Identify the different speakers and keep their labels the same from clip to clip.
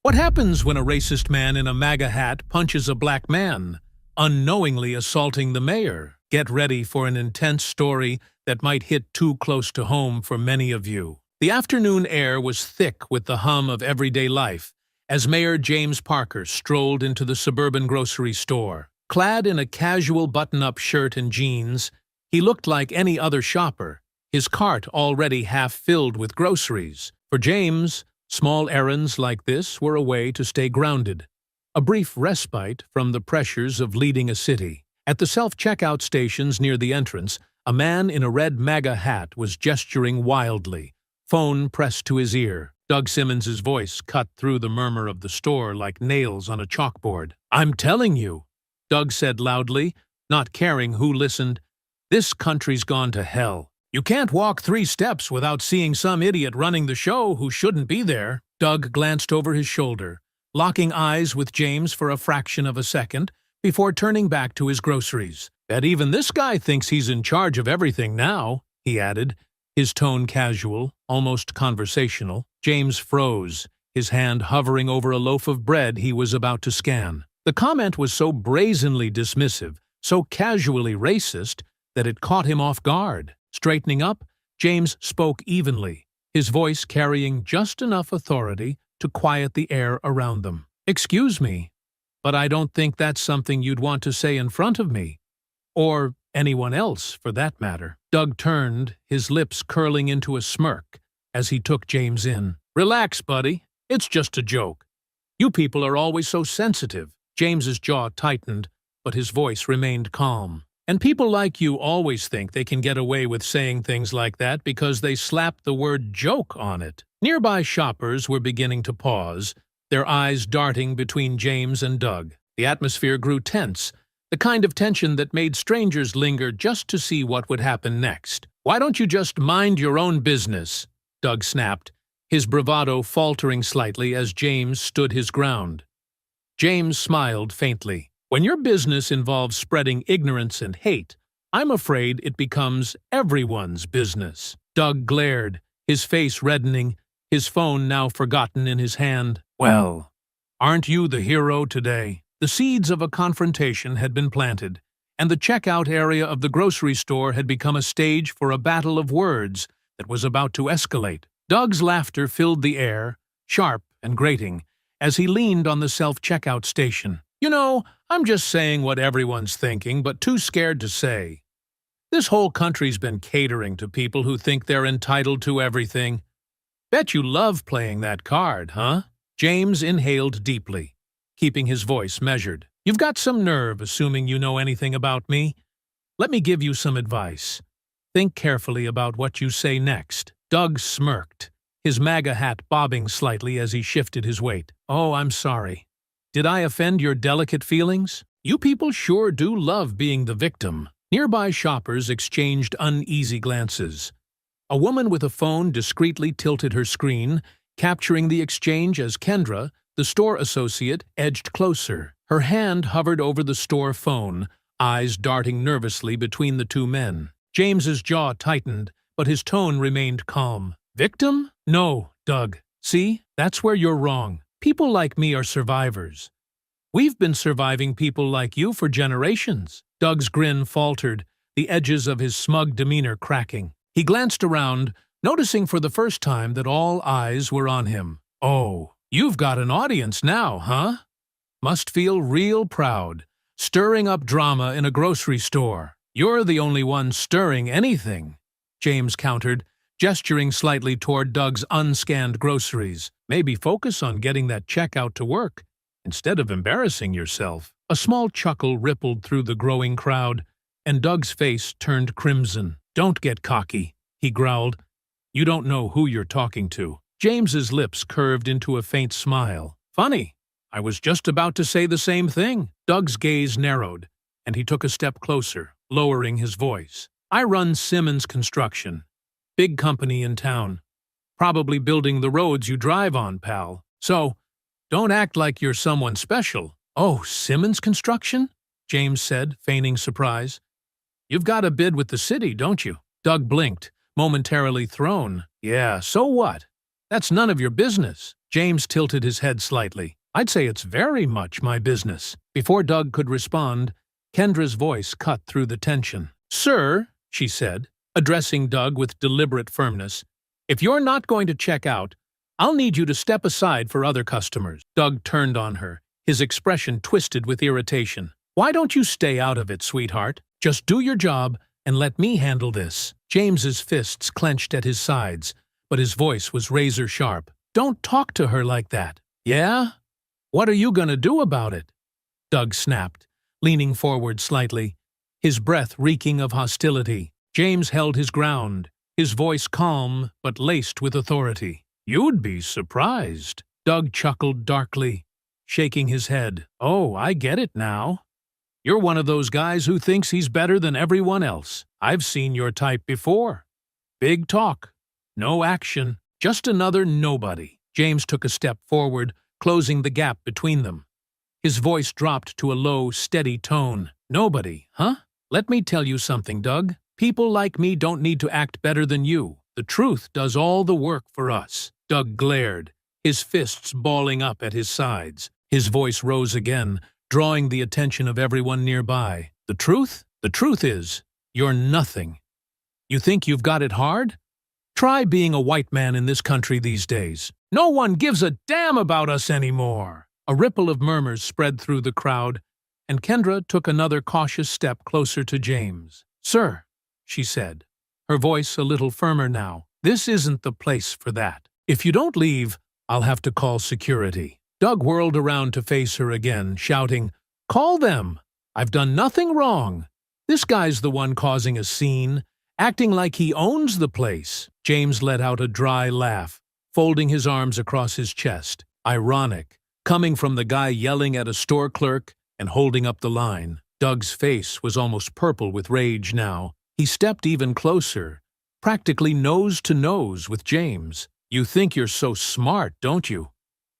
Speaker 1: What happens when a racist man in a MAGA hat punches a black man, unknowingly assaulting the mayor? Get ready for an intense story that might hit too close to home for many of you. The afternoon air was thick with the hum of everyday life as Mayor James Parker strolled into the suburban grocery store. Clad in a casual button-up shirt and jeans, he looked like any other shopper, his cart already half filled with groceries. For James, small errands like this were a way to stay grounded, a brief respite from the pressures of leading a city. At the self-checkout stations near the entrance, a man in a red MAGA hat was gesturing wildly, phone pressed to his ear. Doug Simmons's voice cut through the murmur of the store like nails on a chalkboard. "I'm telling you," Doug said loudly, not caring who listened, "this country's gone to hell. You can't walk 3 steps without seeing some idiot running the show who shouldn't be there." Doug glanced over his shoulder, locking eyes with James for a fraction of a second before turning back to his groceries. "Bet even this guy thinks he's in charge of everything now," he added, his tone casual, almost conversational. James froze, his hand hovering over a loaf of bread he was about to scan. The comment was so brazenly dismissive, so casually racist, that it caught him off guard. Straightening up, James spoke evenly, his voice carrying just enough authority to quiet the air around them. "Excuse me, but I don't think that's something you'd want to say in front of me. Or anyone else, for that matter." Doug turned, his lips curling into a smirk, as he took James in. "Relax, buddy. It's just a joke. You people are always so sensitive." James's jaw tightened, but his voice remained calm. "And people like you always think they can get away with saying things like that because they slap the word joke on it." Nearby shoppers were beginning to pause, their eyes darting between James and Doug. The atmosphere grew tense, the kind of tension that made strangers linger just to see what would happen next. "Why don't you just mind your own business?" Doug snapped, his bravado faltering slightly as James stood his ground. James smiled faintly. "When your business involves spreading ignorance and hate, I'm afraid it becomes everyone's business." Doug glared, his face reddening, his phone now forgotten in his hand. "Well, aren't you the hero today?" The seeds of a confrontation had been planted, and the checkout area of the grocery store had become a stage for a battle of words that was about to escalate. Doug's laughter filled the air, sharp and grating, as he leaned on the self-checkout station. "You know, I'm just saying what everyone's thinking, but too scared to say. This whole country's been catering to people who think they're entitled to everything. Bet you love playing that card, huh?" James inhaled deeply, keeping his voice measured. "You've got some nerve assuming you know anything about me. Let me give you some advice. Think carefully about what you say next." Doug smirked, his MAGA hat bobbing slightly as he shifted his weight. "Oh, I'm sorry. Did I offend your delicate feelings? You people sure do love being the victim." Nearby shoppers exchanged uneasy glances. A woman with a phone discreetly tilted her screen, capturing the exchange as Kendra, the store associate, edged closer. Her hand hovered over the store phone, eyes darting nervously between the two men. James's jaw tightened, but his tone remained calm. "Victim? No, Doug. See, that's where you're wrong. People like me are survivors. We've been surviving people like you for generations." Doug's grin faltered, the edges of his smug demeanor cracking. He glanced around, noticing for the first time that all eyes were on him. "Oh, you've got an audience now, huh? Must feel real proud, stirring up drama in a grocery store." "You're the only one stirring anything," James countered, gesturing slightly toward Doug's unscanned groceries. "Maybe focus on getting that checkout to work, instead of embarrassing yourself." A small chuckle rippled through the growing crowd, and Doug's face turned crimson. "Don't get cocky," he growled. "You don't know who you're talking to." James's lips curved into a faint smile. "Funny, I was just about to say the same thing." Doug's gaze narrowed, and he took a step closer, lowering his voice. "I run Simmons Construction. Big company in town. Probably building the roads you drive on, pal. So, don't act like you're someone special." "Oh, Simmons Construction?" James said, feigning surprise. "You've got a bid with the city, don't you?" Doug blinked, momentarily thrown. "Yeah, so what? That's none of your business." James tilted his head slightly. I'd say it's very much my business. Before Doug could respond, Kendra's voice cut through the tension. Sir, she said, addressing Doug with deliberate firmness, if you're not going to check out, I'll need you to step aside for other customers. Doug turned on her, his expression twisted with irritation. Why don't you stay out of it, sweetheart? Just do your job and let me handle this. James's fists clenched at his sides, but his voice was razor sharp. Don't talk to her like that. Yeah? What are you gonna do about it? Doug snapped, leaning forward slightly, his breath reeking of hostility. James held his ground, his voice calm but laced with authority. You'd be surprised. Doug chuckled darkly, shaking his head. Oh, I get it now. You're one of those guys who thinks he's better than everyone else. I've seen your type before. Big talk, no action, just another nobody. James took a step forward, closing the gap between them. His voice dropped to a low, steady tone. Nobody, huh? Let me tell you something, Doug. People like me don't need to act better than you. The truth does all the work for us. Doug glared, his fists balling up at his sides. His voice rose again, drawing the attention of everyone nearby. The truth? The truth is, you're nothing. You think you've got it hard? Try being a white man in this country these days. No one gives a damn about us anymore. A ripple of murmurs spread through the crowd, and Kendra took another cautious step closer to James. Sir, she said, her voice a little firmer now, this isn't the place for that. If you don't leave, I'll have to call security. Doug whirled around to face her again, shouting, Call them! I've done nothing wrong. This guy's the one causing a scene, acting like he owns the place. James let out a dry laugh, folding his arms across his chest. Ironic, coming from the guy yelling at a store clerk and holding up the line. Doug's face was almost purple with rage now. He stepped even closer, practically nose to nose with James. You think you're so smart, don't you?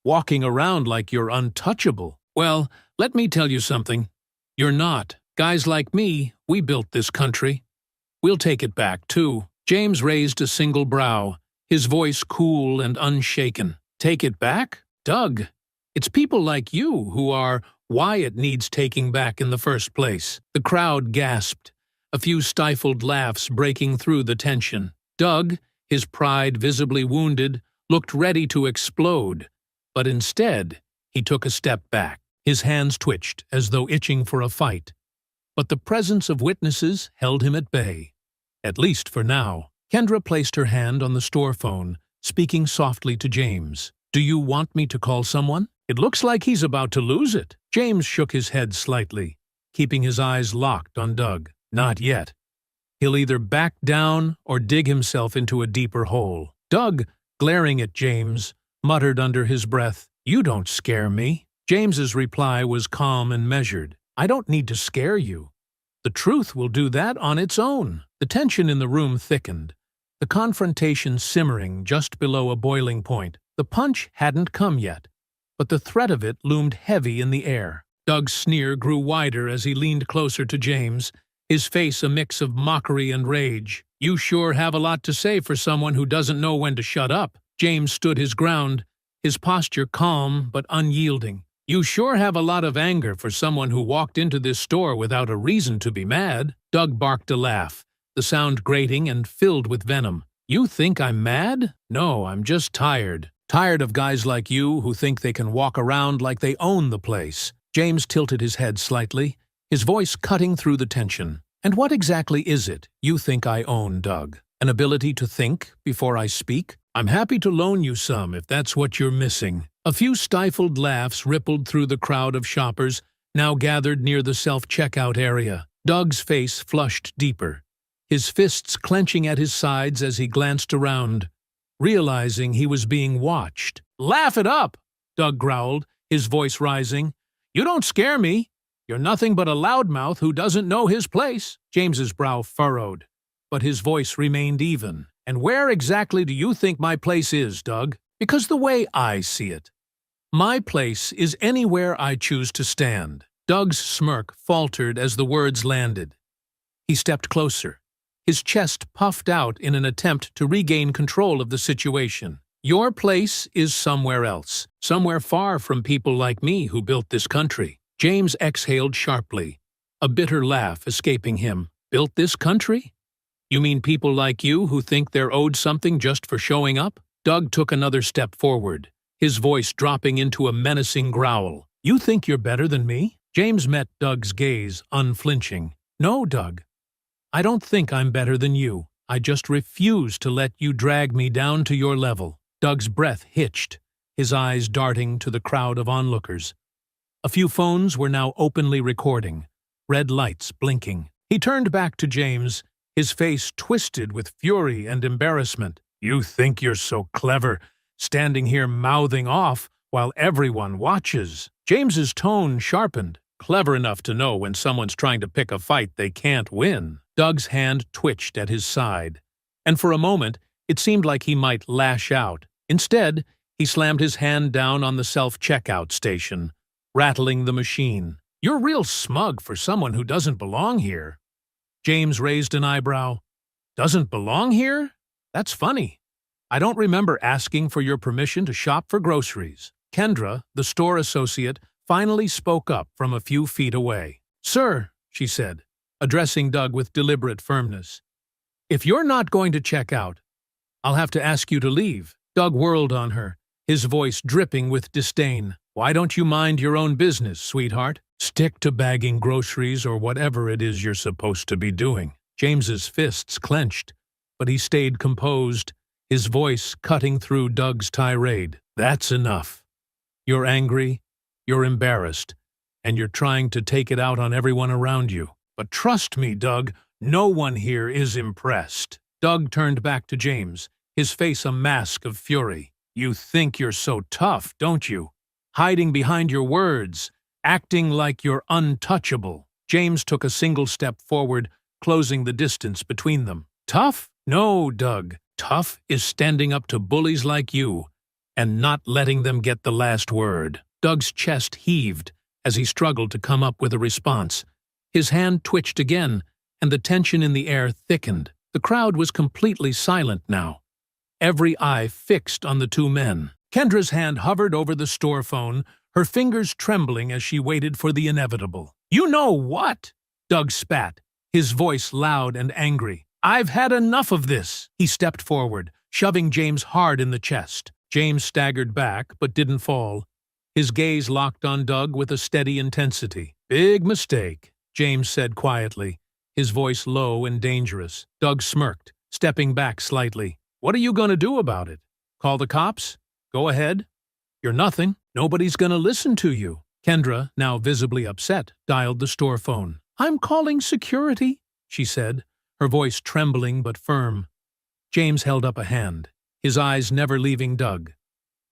Speaker 1: Walking around like you're untouchable. Well, let me tell you something. You're not. Guys like me, we built this country. We'll take it back, too. James raised a single brow, his voice cool and unshaken. Take it back? Doug, it's people like you who are why it needs taking back in the first place. The crowd gasped, a few stifled laughs breaking through the tension. Doug, his pride visibly wounded, looked ready to explode, but instead he took a step back. His hands twitched as though itching for a fight, but the presence of witnesses held him at bay, at least for now. Kendra placed her hand on the store phone, speaking softly to James. Do you want me to call someone? It looks like he's about to lose it. James shook his head slightly, keeping his eyes locked on Doug. Not yet. He'll either back down or dig himself into a deeper hole. Doug, glaring at James, muttered under his breath, You don't scare me. James's reply was calm and measured. I don't need to scare you. The truth will do that on its own. The tension in the room thickened, the confrontation simmering just below a boiling point. The punch hadn't come yet, but the threat of it loomed heavy in the air. Doug's sneer grew wider as he leaned closer to James, his face a mix of mockery and rage. You sure have a lot to say for someone who doesn't know when to shut up. James stood his ground, his posture calm but unyielding. You sure have a lot of anger for someone who walked into this store without a reason to be mad. Doug barked a laugh, the sound grating and filled with venom. You think I'm mad? No, I'm just tired. Tired of guys like you who think they can walk around like they own the place. James tilted his head slightly, his voice cutting through the tension. And what exactly is it you think I own, Doug? An ability to think before I speak? I'm happy to loan you some if that's what you're missing. A few stifled laughs rippled through the crowd of shoppers now gathered near the self-checkout area. Doug's face flushed deeper, his fists clenching at his sides as he glanced around, realizing he was being watched. Laugh it up, Doug growled, his voice rising. You don't scare me. You're nothing but a loudmouth who doesn't know his place. James's brow furrowed, but his voice remained even. And where exactly do you think my place is, Doug? Because the way I see it, my place is anywhere I choose to stand. Doug's smirk faltered as the words landed. He stepped closer, his chest puffed out in an attempt to regain control of the situation. Your place is somewhere else, somewhere far from people like me who built this country. James exhaled sharply, a bitter laugh escaping him. Built this country? You mean people like you who think they're owed something just for showing up? Doug took another step forward, his voice dropping into a menacing growl. You think you're better than me? James met Doug's gaze, unflinching. No, Doug. I don't think I'm better than you. I just refuse to let you drag me down to your level. Doug's breath hitched, his eyes darting to the crowd of onlookers. A few phones were now openly recording, red lights blinking. He turned back to James, his face twisted with fury and embarrassment. You think you're so clever, standing here mouthing off while everyone watches. James's tone sharpened, clever enough to know when someone's trying to pick a fight they can't win. Doug's hand twitched at his side, and for a moment it seemed like he might lash out. Instead, he slammed his hand down on the self-checkout station, rattling the machine. You're real smug for someone who doesn't belong here. James raised an eyebrow. Doesn't belong here? That's funny. I don't remember asking for your permission to shop for groceries. Kendra, the store associate, finally spoke up from a few feet away. Sir, she said, addressing Doug with deliberate firmness, if you're not going to check out, I'll have to ask you to leave. Doug whirled on her, his voice dripping with disdain. Why don't you mind your own business, sweetheart? Stick to bagging groceries or whatever it is you're supposed to be doing. James's fists clenched, but he stayed composed, his voice cutting through Doug's tirade. That's enough. You're angry, you're embarrassed, and you're trying to take it out on everyone around you. But trust me, Doug, no one here is impressed. Doug turned back to James, his face a mask of fury. You think you're so tough, don't you? Hiding behind your words, acting like you're untouchable. James took a single step forward, closing the distance between them. Tough? No, Doug. Tough is standing up to bullies like you and not letting them get the last word. Doug's chest heaved as he struggled to come up with a response. His hand twitched again, and the tension in the air thickened. The crowd was completely silent now, every eye fixed on the two men. Kendra's hand hovered over the store phone, her fingers trembling as she waited for the inevitable. You know what? Doug spat, his voice loud and angry. I've had enough of this. He stepped forward, shoving James hard in the chest. James staggered back, but didn't fall. His gaze locked on Doug with a steady intensity. Big mistake, James said quietly, his voice low and dangerous. Doug smirked, stepping back slightly. What are you going to do about it? Call the cops? Go ahead. You're nothing. Nobody's going to listen to you. Kendra, now visibly upset, dialed the store phone. I'm calling security, she said, her voice trembling but firm. James held up a hand, his eyes never leaving Doug.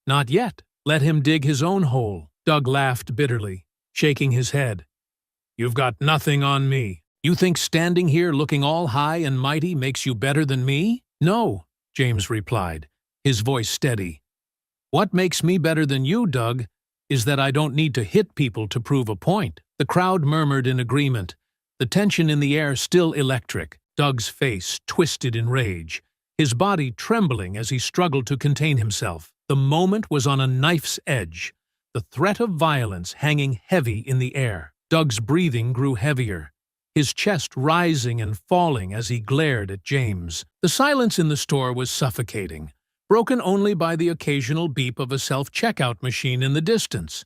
Speaker 1: Not yet. Let him dig his own hole. Doug laughed bitterly, shaking his head. You've got nothing on me. You think standing here looking all high and mighty makes you better than me? No, James replied, his voice steady. What makes me better than you, Doug, is that I don't need to hit people to prove a point. The crowd murmured in agreement, the tension in the air still electric. Doug's face twisted in rage, his body trembling as he struggled to contain himself. The moment was on a knife's edge, the threat of violence hanging heavy in the air. Doug's breathing grew heavier, his chest rising and falling as he glared at James. The silence in the store was suffocating, broken only by the occasional beep of a self-checkout machine in the distance.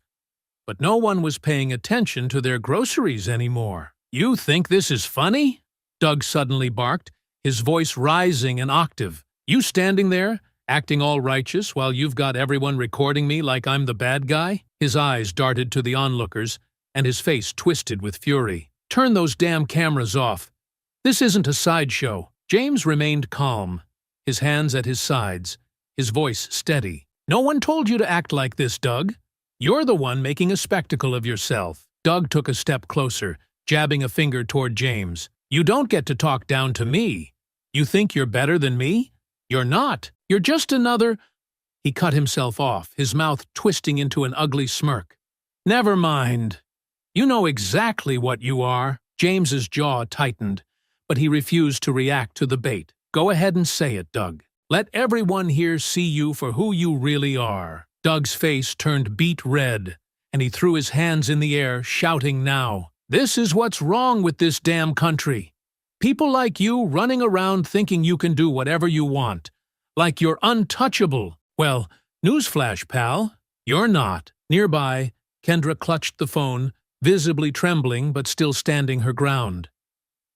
Speaker 1: But no one was paying attention to their groceries anymore. You think this is funny? Doug suddenly barked, his voice rising an octave. You standing there, acting all righteous while you've got everyone recording me like I'm the bad guy? His eyes darted to the onlookers, and his face twisted with fury. Turn those damn cameras off. This isn't a sideshow. James remained calm, his hands at his sides, his voice steady. No one told you to act like this, Doug. You're the one making a spectacle of yourself. Doug took a step closer, jabbing a finger toward James. You don't get to talk down to me. You think you're better than me? You're not. You're just another— He cut himself off, his mouth twisting into an ugly smirk. Never mind. You know exactly what you are. James's jaw tightened, but he refused to react to the bait. Go ahead and say it, Doug. Let everyone here see you for who you really are." Doug's face turned beet red, and he threw his hands in the air, shouting now, "This is what's wrong with this damn country. People like you running around thinking you can do whatever you want, like you're untouchable. Well, newsflash, pal, you're not." Nearby, Kendra clutched the phone, visibly trembling but still standing her ground.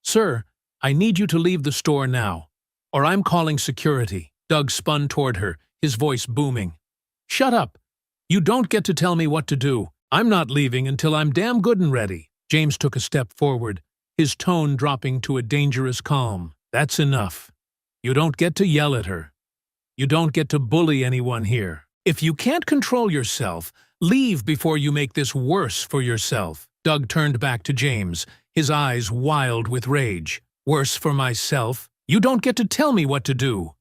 Speaker 1: "Sir, I need you to leave the store now, or I'm calling security." Doug spun toward her, his voice booming. "Shut up. You don't get to tell me what to do. I'm not leaving until I'm damn good and ready." James took a step forward, his tone dropping to a dangerous calm. "That's enough. You don't get to yell at her. You don't get to bully anyone here. If you can't control yourself, leave before you make this worse for yourself." Doug turned back to James, his eyes wild with rage. "Worse for myself? You don't get to tell me what to do.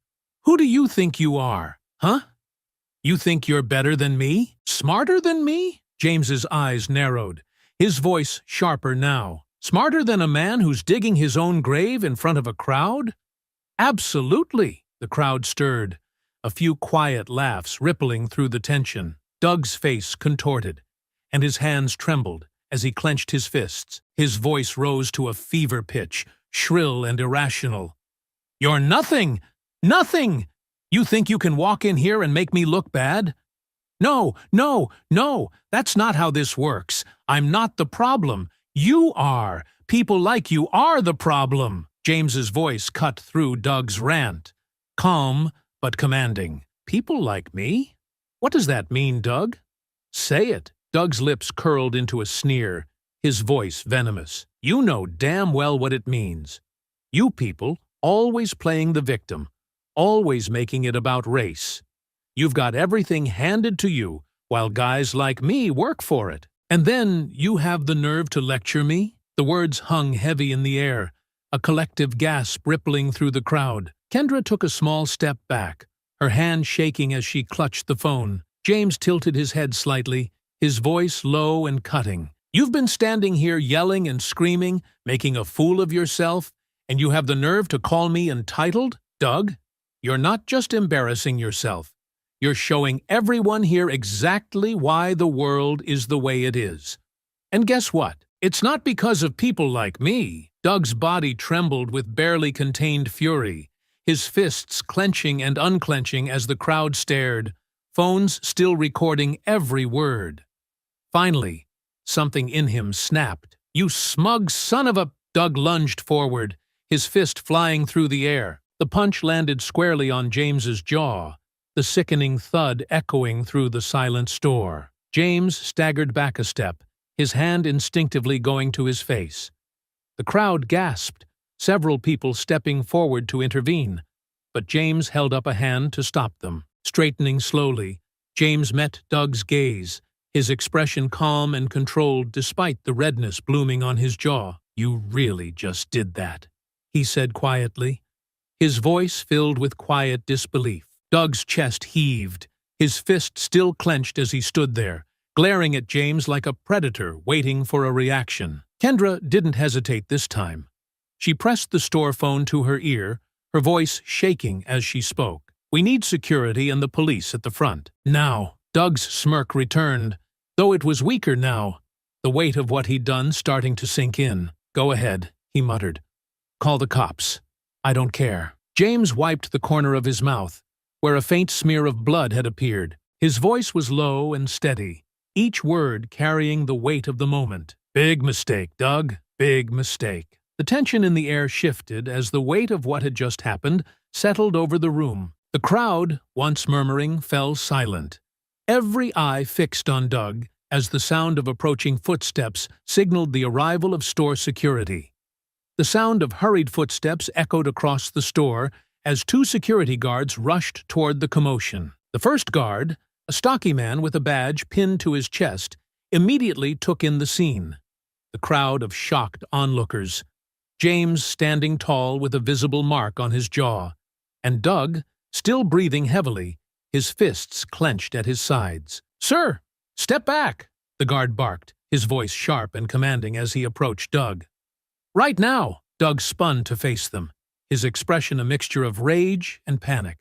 Speaker 1: Who do you think you are, huh? You think you're better than me? Smarter than me?" James's eyes narrowed, his voice sharper now. "Smarter than a man who's digging his own grave in front of a crowd?" "Absolutely." The crowd stirred, a few quiet laughs rippling through the tension. Doug's face contorted, and his hands trembled as he clenched his fists. His voice rose to a fever pitch, shrill and irrational. "You're nothing! Nothing! You think you can walk in here and make me look bad? No, no, no, that's not how this works. I'm not the problem. You are. People like you are the problem." James's voice cut through Doug's rant, calm but commanding. "People like me? What does that mean, Doug? Say it." Doug's lips curled into a sneer, his voice venomous. "You know damn well what it means. You people, always playing the victim, always making it about race. You've got everything handed to you, while guys like me work for it. And then you have the nerve to lecture me?" The words hung heavy in the air, a collective gasp rippling through the crowd. Kendra took a small step back, her hand shaking as she clutched the phone. James tilted his head slightly, his voice low and cutting. "You've been standing here yelling and screaming, making a fool of yourself, and you have the nerve to call me entitled? Doug, you're not just embarrassing yourself. You're showing everyone here exactly why the world is the way it is. And guess what? It's not because of people like me." Doug's body trembled with barely contained fury, his fists clenching and unclenching as the crowd stared, phones still recording every word. Finally, something in him snapped. "You smug son of a—" Doug lunged forward, his fist flying through the air. The punch landed squarely on James's jaw, the sickening thud echoing through the silent store. James staggered back a step, his hand instinctively going to his face. The crowd gasped, several people stepping forward to intervene, but James held up a hand to stop them. Straightening slowly, James met Doug's gaze, his expression calm and controlled despite the redness blooming on his jaw. "You really just did that," he said quietly, his voice filled with quiet disbelief. Doug's chest heaved, his fist still clenched as he stood there, glaring at James like a predator waiting for a reaction. Kendra didn't hesitate this time. She pressed the store phone to her ear, her voice shaking as she spoke. "We need security and the police at the front. Now." Doug's smirk returned, though it was weaker now, the weight of what he'd done starting to sink in. "Go ahead," he muttered. "Call the cops. I don't care." James wiped the corner of his mouth, where a faint smear of blood had appeared. His voice was low and steady, each word carrying the weight of the moment. "Big mistake, Doug. Big mistake." The tension in the air shifted as the weight of what had just happened settled over the room. The crowd, once murmuring, fell silent, every eye fixed on Doug as the sound of approaching footsteps signaled the arrival of store security. The sound of hurried footsteps echoed across the store as two security guards rushed toward the commotion. The first guard, a stocky man with a badge pinned to his chest, immediately took in the scene. The crowd of shocked onlookers, James standing tall with a visible mark on his jaw, and Doug, still breathing heavily, his fists clenched at his sides. "Sir, step back!" the guard barked, his voice sharp and commanding as he approached Doug. "Right now!" Doug spun to face them, his expression a mixture of rage and panic.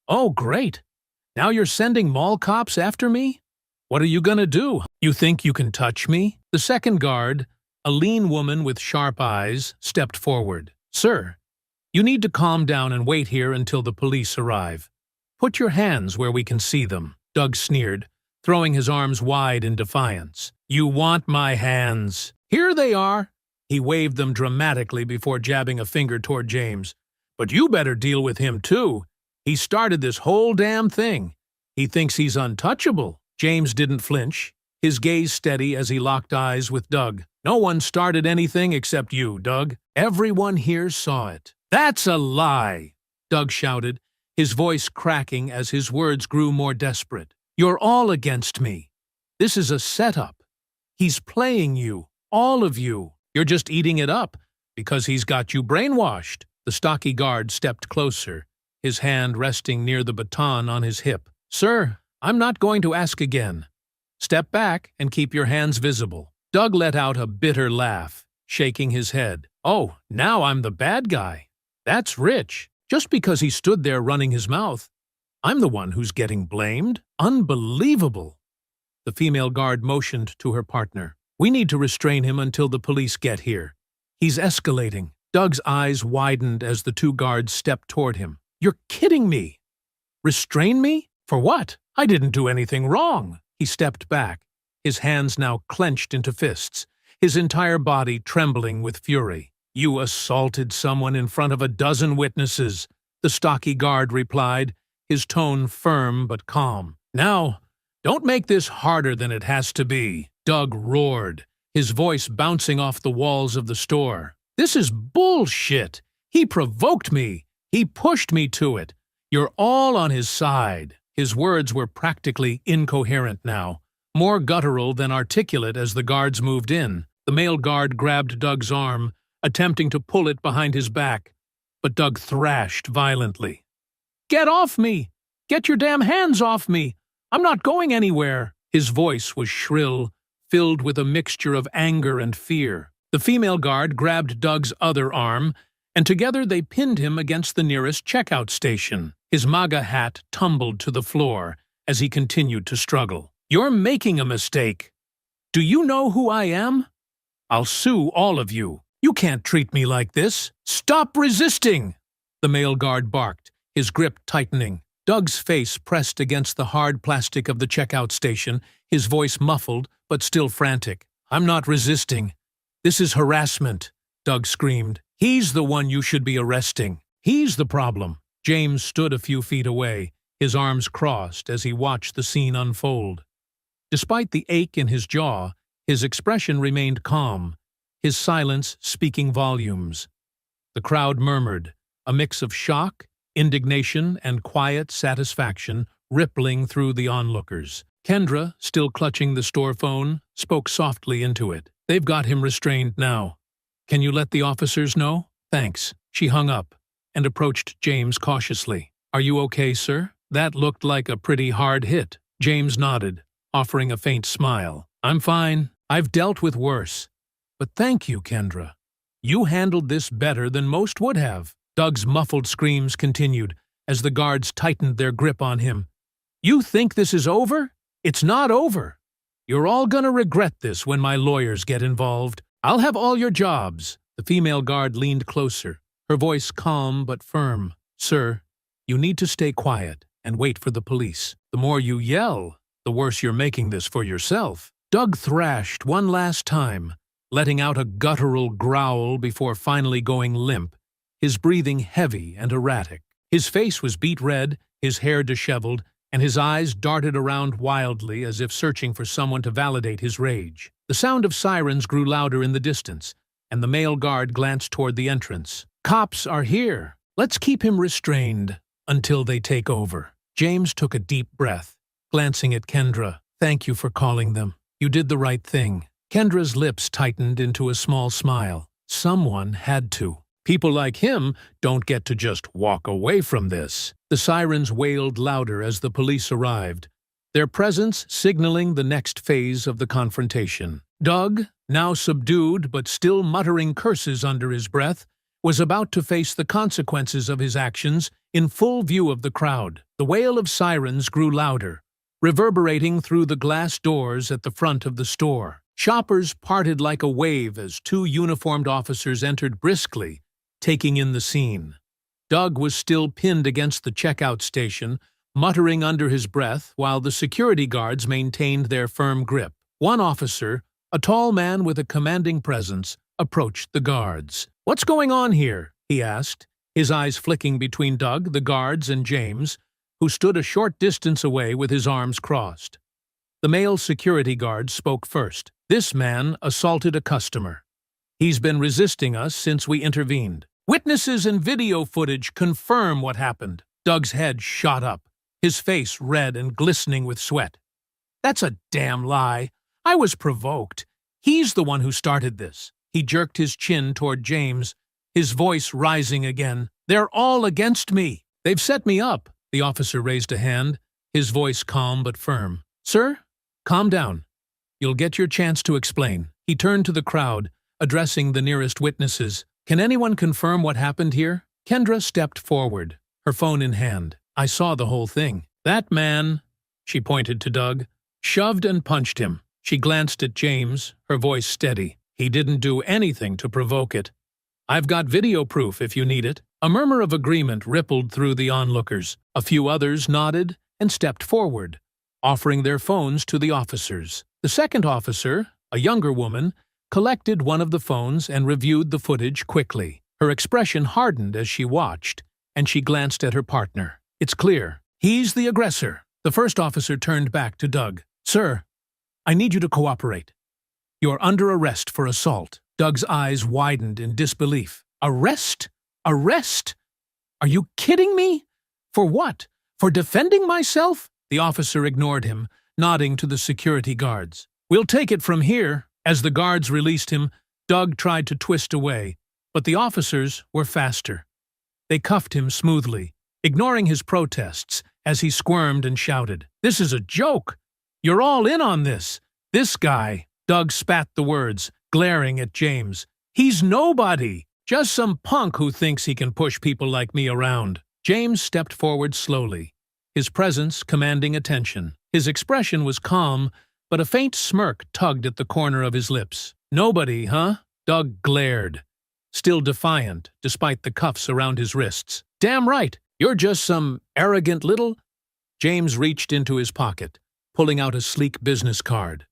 Speaker 1: Oh, great. Now you're sending mall cops after me? What are you gonna do? You think you can touch me? The second guard, a lean woman with sharp eyes, stepped forward. Sir, you need to calm down and wait here until the police arrive. Put your hands where we can see them, Doug sneered, throwing his arms wide in defiance. You want my hands. Here they are. He waved them dramatically before jabbing a finger toward James. But you better deal with him too. He started this whole damn thing. He thinks he's untouchable. James didn't flinch, his gaze steady as he locked eyes with Doug. No one started anything except you, Doug. Everyone here saw it. That's a lie, Doug shouted, his voice cracking as his words grew more desperate. You're all against me. This is a setup. He's playing you, all of you. You're just eating it up because he's got you brainwashed. The stocky guard stepped closer, his hand resting near the baton on his hip. Sir, I'm not going to ask again. Step back and keep your hands visible. Doug let out a bitter laugh, shaking his head. Oh, now I'm the bad guy. That's rich. Just because he stood there running his mouth, I'm the one who's getting blamed? Unbelievable. The female guard motioned to her partner. We need to restrain him until the police get here. He's escalating. Doug's eyes widened as the two guards stepped toward him. You're kidding me. Restrain me? For what? I didn't do anything wrong. He stepped back, his hands now clenched into fists, his entire body trembling with fury. You assaulted someone in front of a dozen witnesses, the stocky guard replied, his tone firm but calm. Now, don't make this harder than it has to be. Doug roared, his voice bouncing off the walls of the store. This is bullshit. He provoked me. He pushed me to it. You're all on his side. His words were practically incoherent now, more guttural than articulate as the guards moved in. The male guard grabbed Doug's arm, attempting to pull it behind his back, but Doug thrashed violently. Get off me! Get your damn hands off me! I'm not going anywhere! His voice was shrill, filled with a mixture of anger and fear. The female guard grabbed Doug's other arm, and together they pinned him against the nearest checkout station. His MAGA hat tumbled to the floor as he continued to struggle. You're making a mistake. Do you know who I am? I'll sue all of you. You can't treat me like this. Stop resisting! The male guard barked, his grip tightening. Doug's face pressed against the hard plastic of the checkout station, his voice muffled but still frantic. I'm not resisting. This is harassment, Doug screamed. He's the one you should be arresting. He's the problem. James stood a few feet away, his arms crossed as he watched the scene unfold. Despite the ache in his jaw, his expression remained calm, his silence speaking volumes. The crowd murmured, a mix of shock, indignation, and quiet satisfaction rippling through the onlookers. Kendra, still clutching the store phone, spoke softly into it. They've got him restrained now. Can you let the officers know? Thanks. She hung up and approached James cautiously. Are you okay, sir? That looked like a pretty hard hit. James nodded, offering a faint smile. I'm fine. I've dealt with worse. But thank you, Kendra. You handled this better than most would have. Doug's muffled screams continued as the guards tightened their grip on him. You think this is over? It's not over. You're all gonna regret this when my lawyers get involved. I'll have all your jobs. The female guard leaned closer, her voice calm but firm. Sir, you need to stay quiet and wait for the police. The more you yell, the worse you're making this for yourself. Doug thrashed one last time, letting out a guttural growl before finally going limp, his breathing heavy and erratic. His face was beet red, his hair disheveled, and his eyes darted around wildly as if searching for someone to validate his rage. The sound of sirens grew louder in the distance, and the male guard glanced toward the entrance. Cops are here. Let's keep him restrained until they take over. James took a deep breath, glancing at Kendra. Thank you for calling them. You did the right thing. Kendra's lips tightened into a small smile. Someone had to. People like him don't get to just walk away from this. The sirens wailed louder as the police arrived, their presence signaling the next phase of the confrontation. Doug, now subdued but still muttering curses under his breath, was about to face the consequences of his actions in full view of the crowd. The wail of sirens grew louder, reverberating through the glass doors at the front of the store. Shoppers parted like a wave as two uniformed officers entered briskly, taking in the scene. Doug was still pinned against the checkout station, muttering under his breath while the security guards maintained their firm grip. One officer, a tall man with a commanding presence, approached the guards. "What's going on here?" he asked, his eyes flicking between Doug, the guards, and James, who stood a short distance away with his arms crossed. The male security guard spoke first. "This man assaulted a customer. He's been resisting us since we intervened. Witnesses and video footage confirm what happened." Doug's head shot up, his face red and glistening with sweat. "That's a damn lie. I was provoked. He's the one who started this." He jerked his chin toward James, his voice rising again. "They're all against me. They've set me up." The officer raised a hand, his voice calm but firm. "Sir, calm down. You'll get your chance to explain." He turned to the crowd, addressing the nearest witnesses. "Can anyone confirm what happened here?" Kendra stepped forward, her phone in hand. "I saw the whole thing. That man," she pointed to Doug, "shoved and punched him." She glanced at James, her voice steady. "He didn't do anything to provoke it. I've got video proof if you need it." A murmur of agreement rippled through the onlookers. A few others nodded and stepped forward, offering their phones to the officers. The second officer, a younger woman, collected one of the phones and reviewed the footage quickly. Her expression hardened as she watched, and she glanced at her partner. "It's clear. He's the aggressor." The first officer turned back to Doug. "Sir, I need you to cooperate. You're under arrest for assault." Doug's eyes widened in disbelief. "Arrest? Arrest? Are you kidding me? For what? For defending myself?" The officer ignored him, nodding to the security guards. "We'll take it from here." As the guards released him, Doug tried to twist away, but the officers were faster. They cuffed him smoothly, ignoring his protests as he squirmed and shouted, "This is a joke! You're all in on this! This guy!" Doug spat the words, glaring at James. "He's nobody! Just some punk who thinks he can push people like me around." James stepped forward slowly, his presence commanding attention. His expression was calm, but a faint smirk tugged at the corner of his lips. "Nobody, huh?" Doug glared, still defiant despite the cuffs around his wrists. "Damn right! You're just some arrogant little—" James reached into his pocket, pulling out a sleek business card.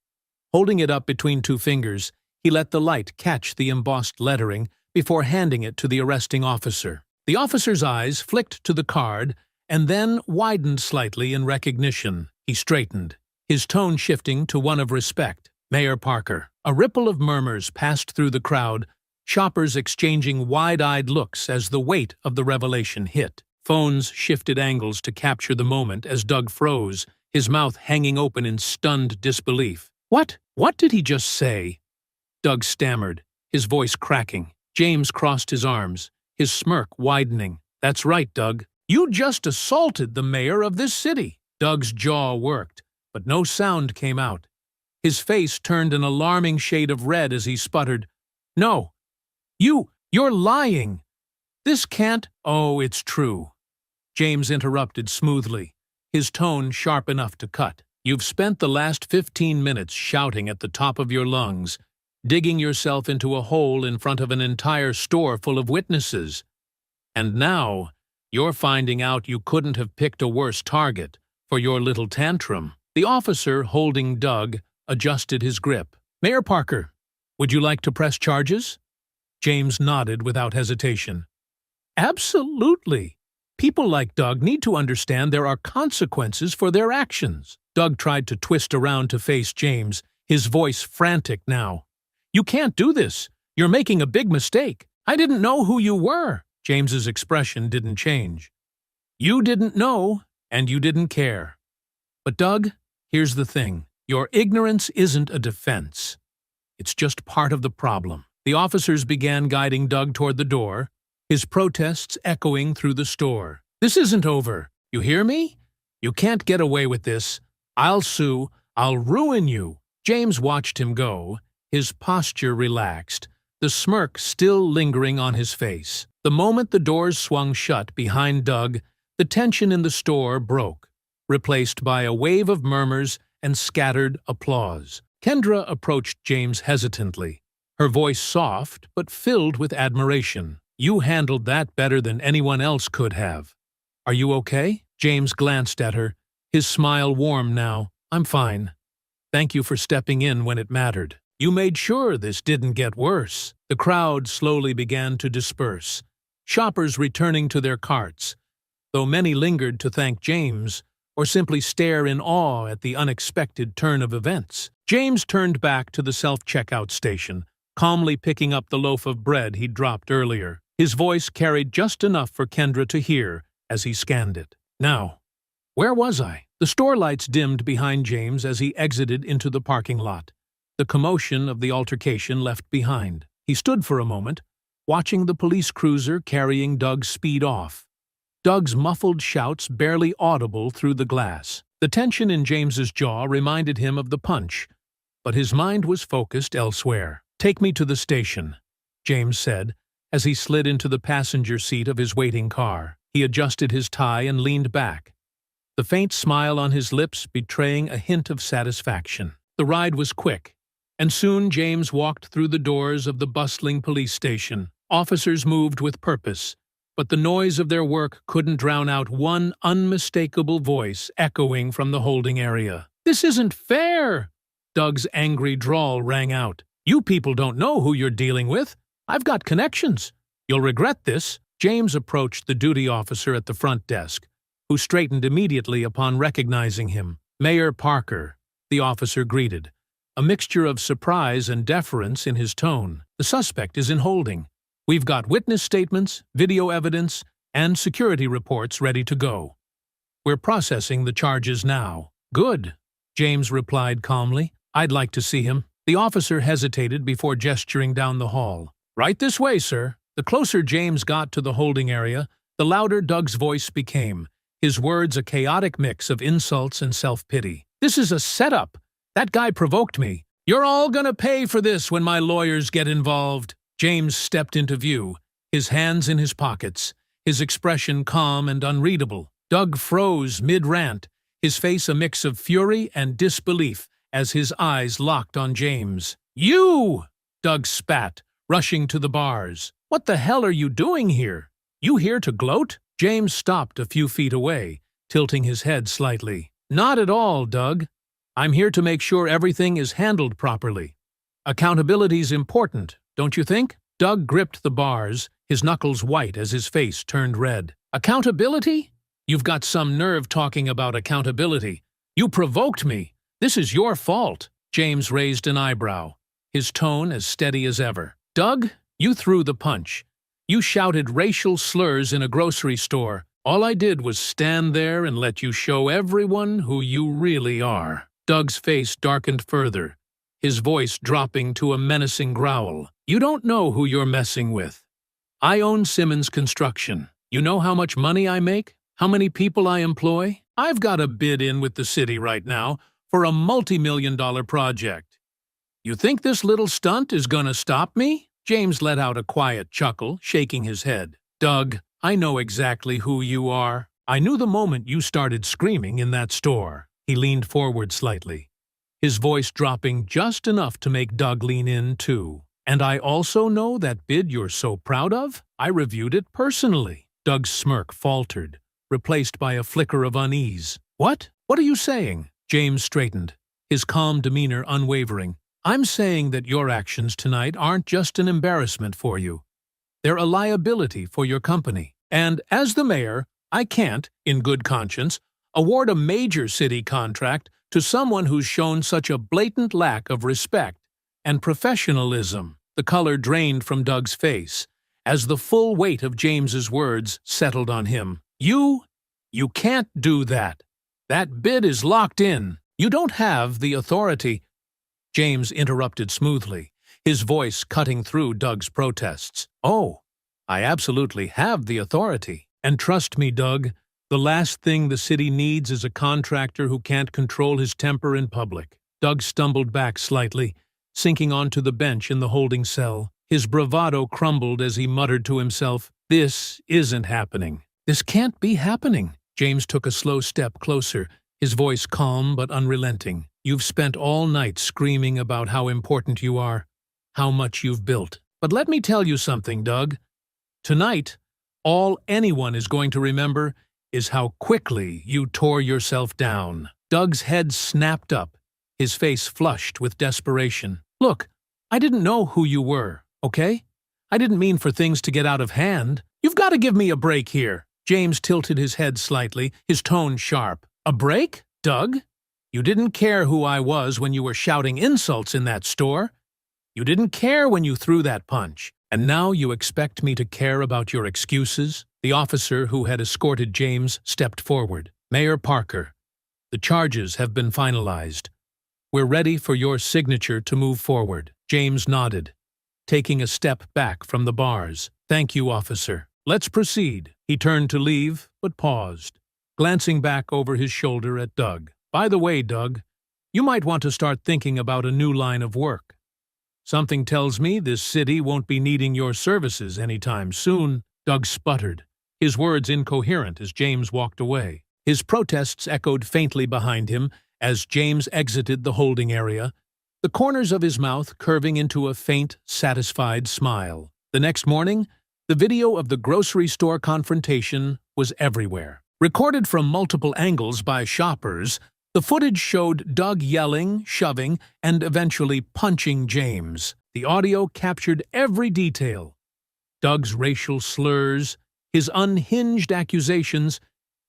Speaker 1: Holding it up between two fingers, he let the light catch the embossed lettering before handing it to the arresting officer. The officer's eyes flicked to the card and then widened slightly in recognition. He straightened, his tone shifting to one of respect. "Mayor Parker." A ripple of murmurs passed through the crowd, shoppers exchanging wide-eyed looks as the weight of the revelation hit. Phones shifted angles to capture the moment as Doug froze, his mouth hanging open in stunned disbelief. What did he just say?" Doug stammered, his voice cracking. James crossed his arms, his smirk widening. "That's right, Doug. You just assaulted the mayor of this city." Doug's jaw worked, but no sound came out. His face turned an alarming shade of red as he sputtered, "No, you're lying. This can't—" "Oh, it's true," James interrupted smoothly, his tone sharp enough to cut. "You've spent the last 15 minutes shouting at the top of your lungs, digging yourself into a hole in front of an entire store full of witnesses. And now, you're finding out you couldn't have picked a worse target for your little tantrum." The officer holding Doug adjusted his grip. "Mayor Parker, would you like to press charges?" James nodded without hesitation. "Absolutely. People like Doug need to understand there are consequences for their actions." Doug tried to twist around to face James, his voice frantic now. "You can't do this. You're making a big mistake. I didn't know who you were." James's expression didn't change. "You didn't know, and you didn't care. But Doug, here's the thing. Your ignorance isn't a defense. It's just part of the problem." The officers began guiding Doug toward the door, his protests echoing through the store. "This isn't over. You hear me? You can't get away with this. I'll sue. I'll ruin you." James watched him go, his posture relaxed, the smirk still lingering on his face. The moment the doors swung shut behind Doug, the tension in the store broke, replaced by a wave of murmurs and scattered applause. Kendra approached James hesitantly, her voice soft but filled with admiration. "You handled that better than anyone else could have. Are you okay?" James glanced at her, his smile warm now. "I'm fine. Thank you for stepping in when it mattered. You made sure this didn't get worse." The crowd slowly began to disperse, shoppers returning to their carts, though many lingered to thank James or simply stare in awe at the unexpected turn of events. James turned back to the self-checkout station, calmly picking up the loaf of bread he'd dropped earlier. His voice carried just enough for Kendra to hear as he scanned it. "Now, where was I?" The store lights dimmed behind James as he exited into the parking lot, the commotion of the altercation left behind. He stood for a moment, watching the police cruiser carrying Doug speed off, Doug's muffled shouts barely audible through the glass. The tension in James's jaw reminded him of the punch, but his mind was focused elsewhere. "Take me to the station," James said, as he slid into the passenger seat of his waiting car. He adjusted his tie and leaned back, the faint smile on his lips betraying a hint of satisfaction. The ride was quick, and soon James walked through the doors of the bustling police station. Officers moved with purpose, but the noise of their work couldn't drown out one unmistakable voice echoing from the holding area. "This isn't fair!" Doug's angry drawl rang out. "You people don't know who you're dealing with. I've got connections. You'll regret this." James approached the duty officer at the front desk, who straightened immediately upon recognizing him. "Mayor Parker," the officer greeted, a mixture of surprise and deference in his tone. "The suspect is in holding. We've got witness statements, video evidence, and security reports ready to go. We're processing the charges now." "Good," James replied calmly. "I'd like to see him." The officer hesitated before gesturing down the hall. "Right this way, sir." The closer James got to the holding area, the louder Doug's voice became, his words a chaotic mix of insults and self-pity. "This is a setup. That guy provoked me. You're all gonna pay for this when my lawyers get involved." James stepped into view, his hands in his pockets, his expression calm and unreadable. Doug froze mid-rant, his face a mix of fury and disbelief as his eyes locked on James. "You!" Doug spat, rushing to the bars. "What the hell are you doing here? You here to gloat?" James stopped a few feet away, tilting his head slightly. "Not at all, Doug. I'm here to make sure everything is handled properly. Accountability's important, don't you think?" Doug gripped the bars, his knuckles white as his face turned red. "Accountability? You've got some nerve talking about accountability. You provoked me. This is your fault." James raised an eyebrow, his tone as steady as ever. "Doug, you threw the punch. You shouted racial slurs in a grocery store. All I did was stand there and let you show everyone who you really are." Doug's face darkened further, his voice dropping to a menacing growl. "You don't know who you're messing with. I own Simmons Construction. You know how much money I make? How many people I employ? I've got a bid in with the city right now for a multi-million-dollar project. You think this little stunt is gonna stop me?" James let out a quiet chuckle, shaking his head. "Doug, I know exactly who you are. I knew the moment you started screaming in that store." He leaned forward slightly, his voice dropping just enough to make Doug lean in, too. "And I also know that bid you're so proud of? I reviewed it personally." Doug's smirk faltered, replaced by a flicker of unease. "What? What are you saying?" James straightened, his calm demeanor unwavering. "I'm saying that your actions tonight aren't just an embarrassment for you. They're a liability for your company. And as the mayor, I can't, in good conscience, award a major city contract to someone who's shown such a blatant lack of respect and professionalism." The color drained from Doug's face as the full weight of James's words settled on him. You can't do that. That bid is locked in. You don't have the authority." James interrupted smoothly, his voice cutting through Doug's protests. "Oh, I absolutely have the authority. And trust me, Doug, the last thing the city needs is a contractor who can't control his temper in public." Doug stumbled back slightly, sinking onto the bench in the holding cell. His bravado crumbled as he muttered to himself, "This isn't happening. This can't be happening." James took a slow step closer, his voice calm but unrelenting. "You've spent all night screaming about how important you are, how much you've built. But let me tell you something, Doug. Tonight, all anyone is going to remember is how quickly you tore yourself down." Doug's head snapped up, his face flushed with desperation. "Look, I didn't know who you were, okay? I didn't mean for things to get out of hand. You've got to give me a break here." James tilted his head slightly, his tone sharp. "A break, Doug? You didn't care who I was when you were shouting insults in that store. You didn't care when you threw that punch. And now you expect me to care about your excuses?" The officer who had escorted James stepped forward. "Mayor Parker, the charges have been finalized. We're ready for your signature to move forward." James nodded, taking a step back from the bars. "Thank you, officer. Let's proceed." He turned to leave, but paused, glancing back over his shoulder at Doug. "By the way, Doug, you might want to start thinking about a new line of work. Something tells me this city won't be needing your services anytime soon." Doug sputtered, his words incoherent as James walked away. His protests echoed faintly behind him as James exited the holding area, the corners of his mouth curving into a faint, satisfied smile. The next morning, the video of the grocery store confrontation was everywhere. Recorded from multiple angles by shoppers, the footage showed Doug yelling, shoving, and eventually punching James. The audio captured every detail: Doug's racial slurs, his unhinged accusations,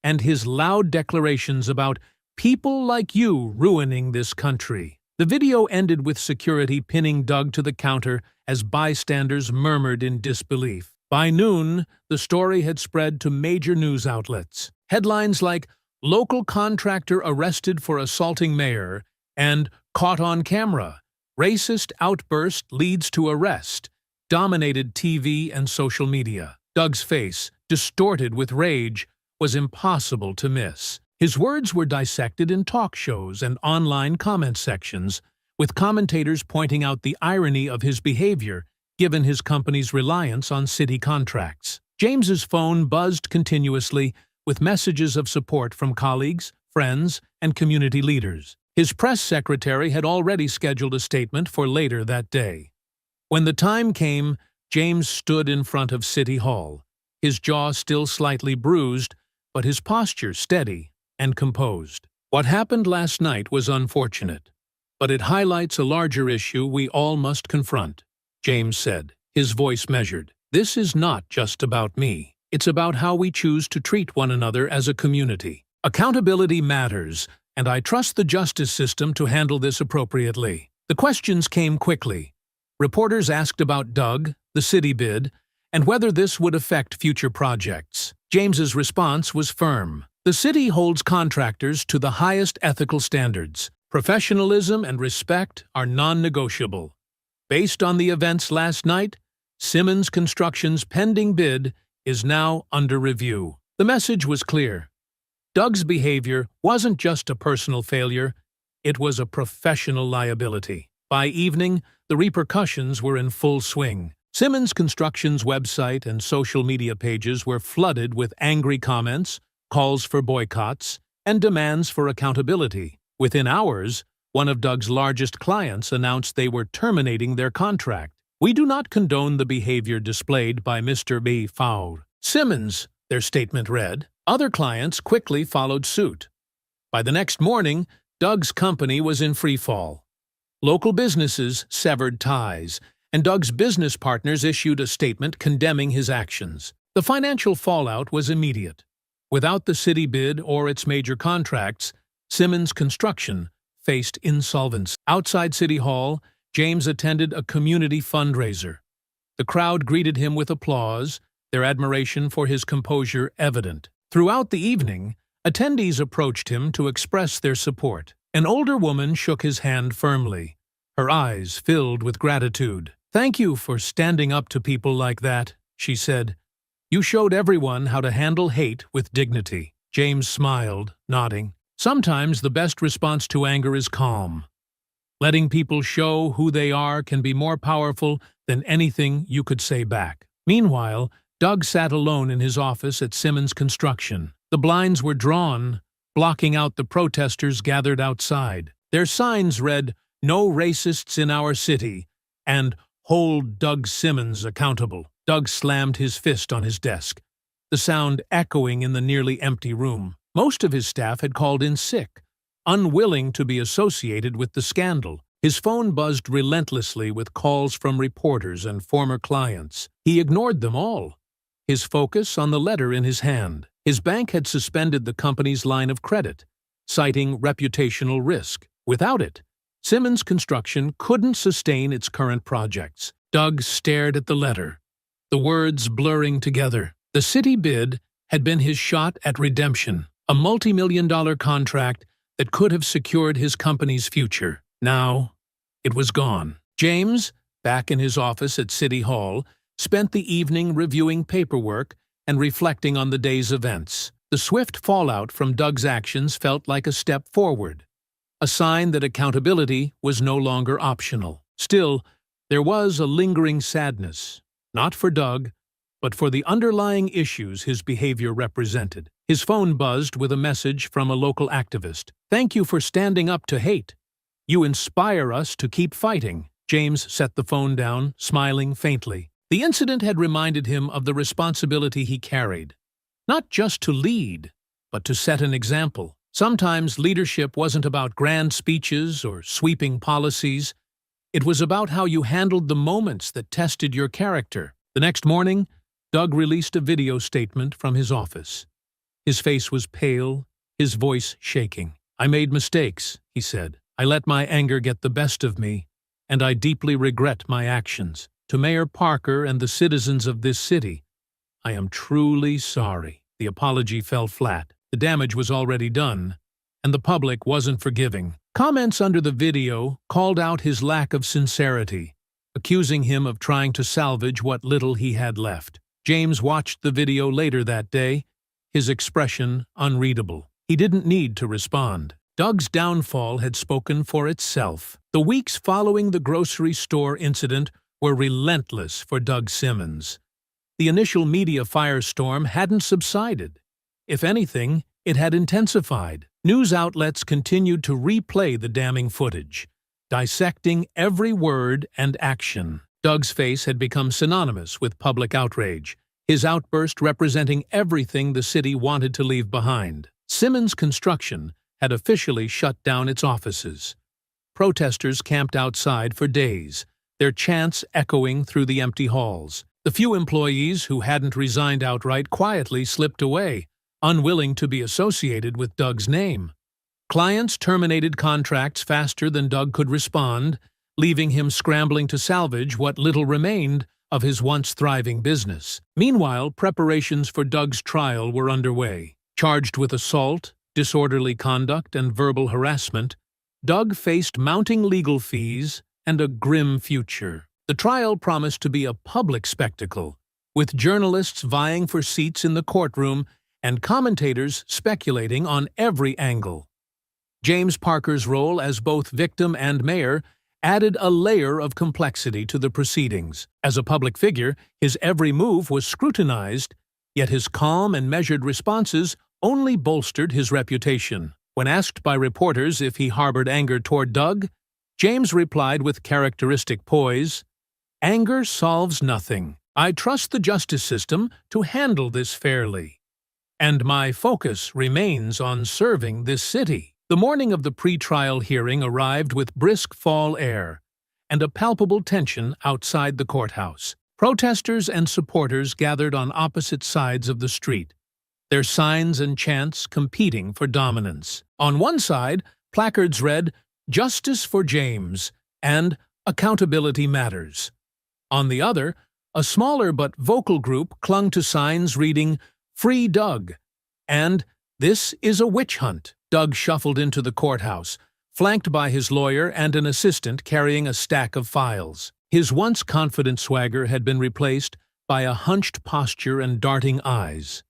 Speaker 1: and his loud declarations about people like you ruining this country. The video ended with security pinning Doug to the counter as bystanders murmured in disbelief. By noon, the story had spread to major news outlets. Headlines like "Local contractor arrested for assaulting mayor" and "Caught on camera. Racist outburst leads to arrest" dominated TV and social media. Doug's face, distorted with rage, was impossible to miss. His words were dissected in talk shows and online comment sections, with commentators pointing out the irony of his behavior given his company's reliance on city contracts. James's phone buzzed continuously with messages of support from colleagues, friends, and community leaders. His press secretary had already scheduled a statement for later that day. When the time came, James stood in front of City Hall, his jaw still slightly bruised, but his posture steady and composed. "What happened last night was unfortunate, but it highlights a larger issue we all must confront," James said, his voice measured. "This is not just about me. It's about how we choose to treat one another as a community. Accountability matters, and I trust the justice system to handle this appropriately." The questions came quickly. Reporters asked about Doug, the city bid, and whether this would affect future projects. James's response was firm. "The city holds contractors to the highest ethical standards. Professionalism and respect are non-negotiable. Based on the events last night, Simmons Construction's pending bid is now under review." The message was clear. Doug's behavior wasn't just a personal failure, it was a professional liability. By evening, the repercussions were in full swing. Simmons Construction's website and social media pages were flooded with angry comments, calls for boycotts, and demands for accountability. Within hours, one of Doug's largest clients announced they were terminating their contract. "We do not condone the behavior displayed by Mr. B. Faur Simmons," their statement read. Other clients quickly followed suit. By the next morning, Doug's company was in freefall. Local businesses severed ties, and Doug's business partners issued a statement condemning his actions. The financial fallout was immediate. Without the city bid or its major contracts, Simmons Construction faced insolvency. Outside City Hall, James attended a community fundraiser. The crowd greeted him with applause, their admiration for his composure evident. Throughout the evening, attendees approached him to express their support. An older woman shook his hand firmly, her eyes filled with gratitude. "Thank you for standing up to people like that," she said. "You showed everyone how to handle hate with dignity." James smiled, nodding. "Sometimes the best response to anger is calm. Letting people show who they are can be more powerful than anything you could say back. Meanwhile, Doug sat alone in his office at Simmons Construction. The blinds were drawn, blocking out the protesters gathered outside. Their signs read, "No racists in our city," and "Hold Doug Simmons accountable." Doug slammed his fist on his desk, the sound echoing in the nearly empty room. Most of his staff had called in sick, unwilling to be associated with the scandal. His phone buzzed relentlessly with calls from reporters and former clients. He ignored them all, his focus on the letter in his hand. His bank had suspended the company's line of credit, citing reputational risk. Without it, Simmons Construction couldn't sustain its current projects. Doug stared at the letter, the words blurring together. The city bid had been his shot at redemption, a multi-million-dollar contract that could have secured his company's future. Now, it was gone. James, back in his office at City Hall, spent the evening reviewing paperwork and reflecting on the day's events. The swift fallout from Doug's actions felt like a step forward, a sign that accountability was no longer optional. Still, there was a lingering sadness, not for Doug, but for the underlying issues his behavior represented. His phone buzzed with a message from a local activist. "Thank you for standing up to hate. You inspire us to keep fighting." James set the phone down, smiling faintly. The incident had reminded him of the responsibility he carried, not just to lead, but to set an example. Sometimes leadership wasn't about grand speeches or sweeping policies. It was about how you handled the moments that tested your character. The next morning, Doug released a video statement from his office. His face was pale, his voice shaking. "I made mistakes," he said. "I let my anger get the best of me, and I deeply regret my actions. To Mayor Parker and the citizens of this city, I am truly sorry." The apology fell flat. The damage was already done, and the public wasn't forgiving. Comments under the video called out his lack of sincerity, accusing him of trying to salvage what little he had left. James watched the video later that day, his expression unreadable. He didn't need to respond. Doug's downfall had spoken for itself. The weeks following the grocery store incident were relentless for Doug Simmons. The initial media firestorm hadn't subsided. If anything, it had intensified. News outlets continued to replay the damning footage, dissecting every word and action. Doug's face had become synonymous with public outrage, his outburst representing everything the city wanted to leave behind. Simmons Construction had officially shut down its offices. Protesters camped outside for days, their chants echoing through the empty halls. The few employees who hadn't resigned outright quietly slipped away, unwilling to be associated with Doug's name. Clients terminated contracts faster than Doug could respond, leaving him scrambling to salvage what little remained of his once thriving business. Meanwhile, preparations for Doug's trial were underway. Charged with assault, disorderly conduct, and verbal harassment, Doug faced mounting legal fees and a grim future. The trial promised to be a public spectacle, with journalists vying for seats in the courtroom and commentators speculating on every angle. James Parker's role as both victim and mayor added a layer of complexity to the proceedings. As a public figure, his every move was scrutinized, yet his calm and measured responses only bolstered his reputation. When asked by reporters if he harbored anger toward Doug, James replied with characteristic poise, "Anger solves nothing. I trust the justice system to handle this fairly. And my focus remains on serving this city." The morning of the pre-trial hearing arrived with brisk fall air and a palpable tension outside the courthouse. Protesters and supporters gathered on opposite sides of the street, their signs and chants competing for dominance. On one side, placards read, "Justice for James," and "Accountability Matters." On the other, a smaller but vocal group clung to signs reading, "Free Doug," and "This is a witch hunt." Doug shuffled into the courthouse, flanked by his lawyer and an assistant carrying a stack of files. His once confident swagger had been replaced by a hunched posture and darting eyes.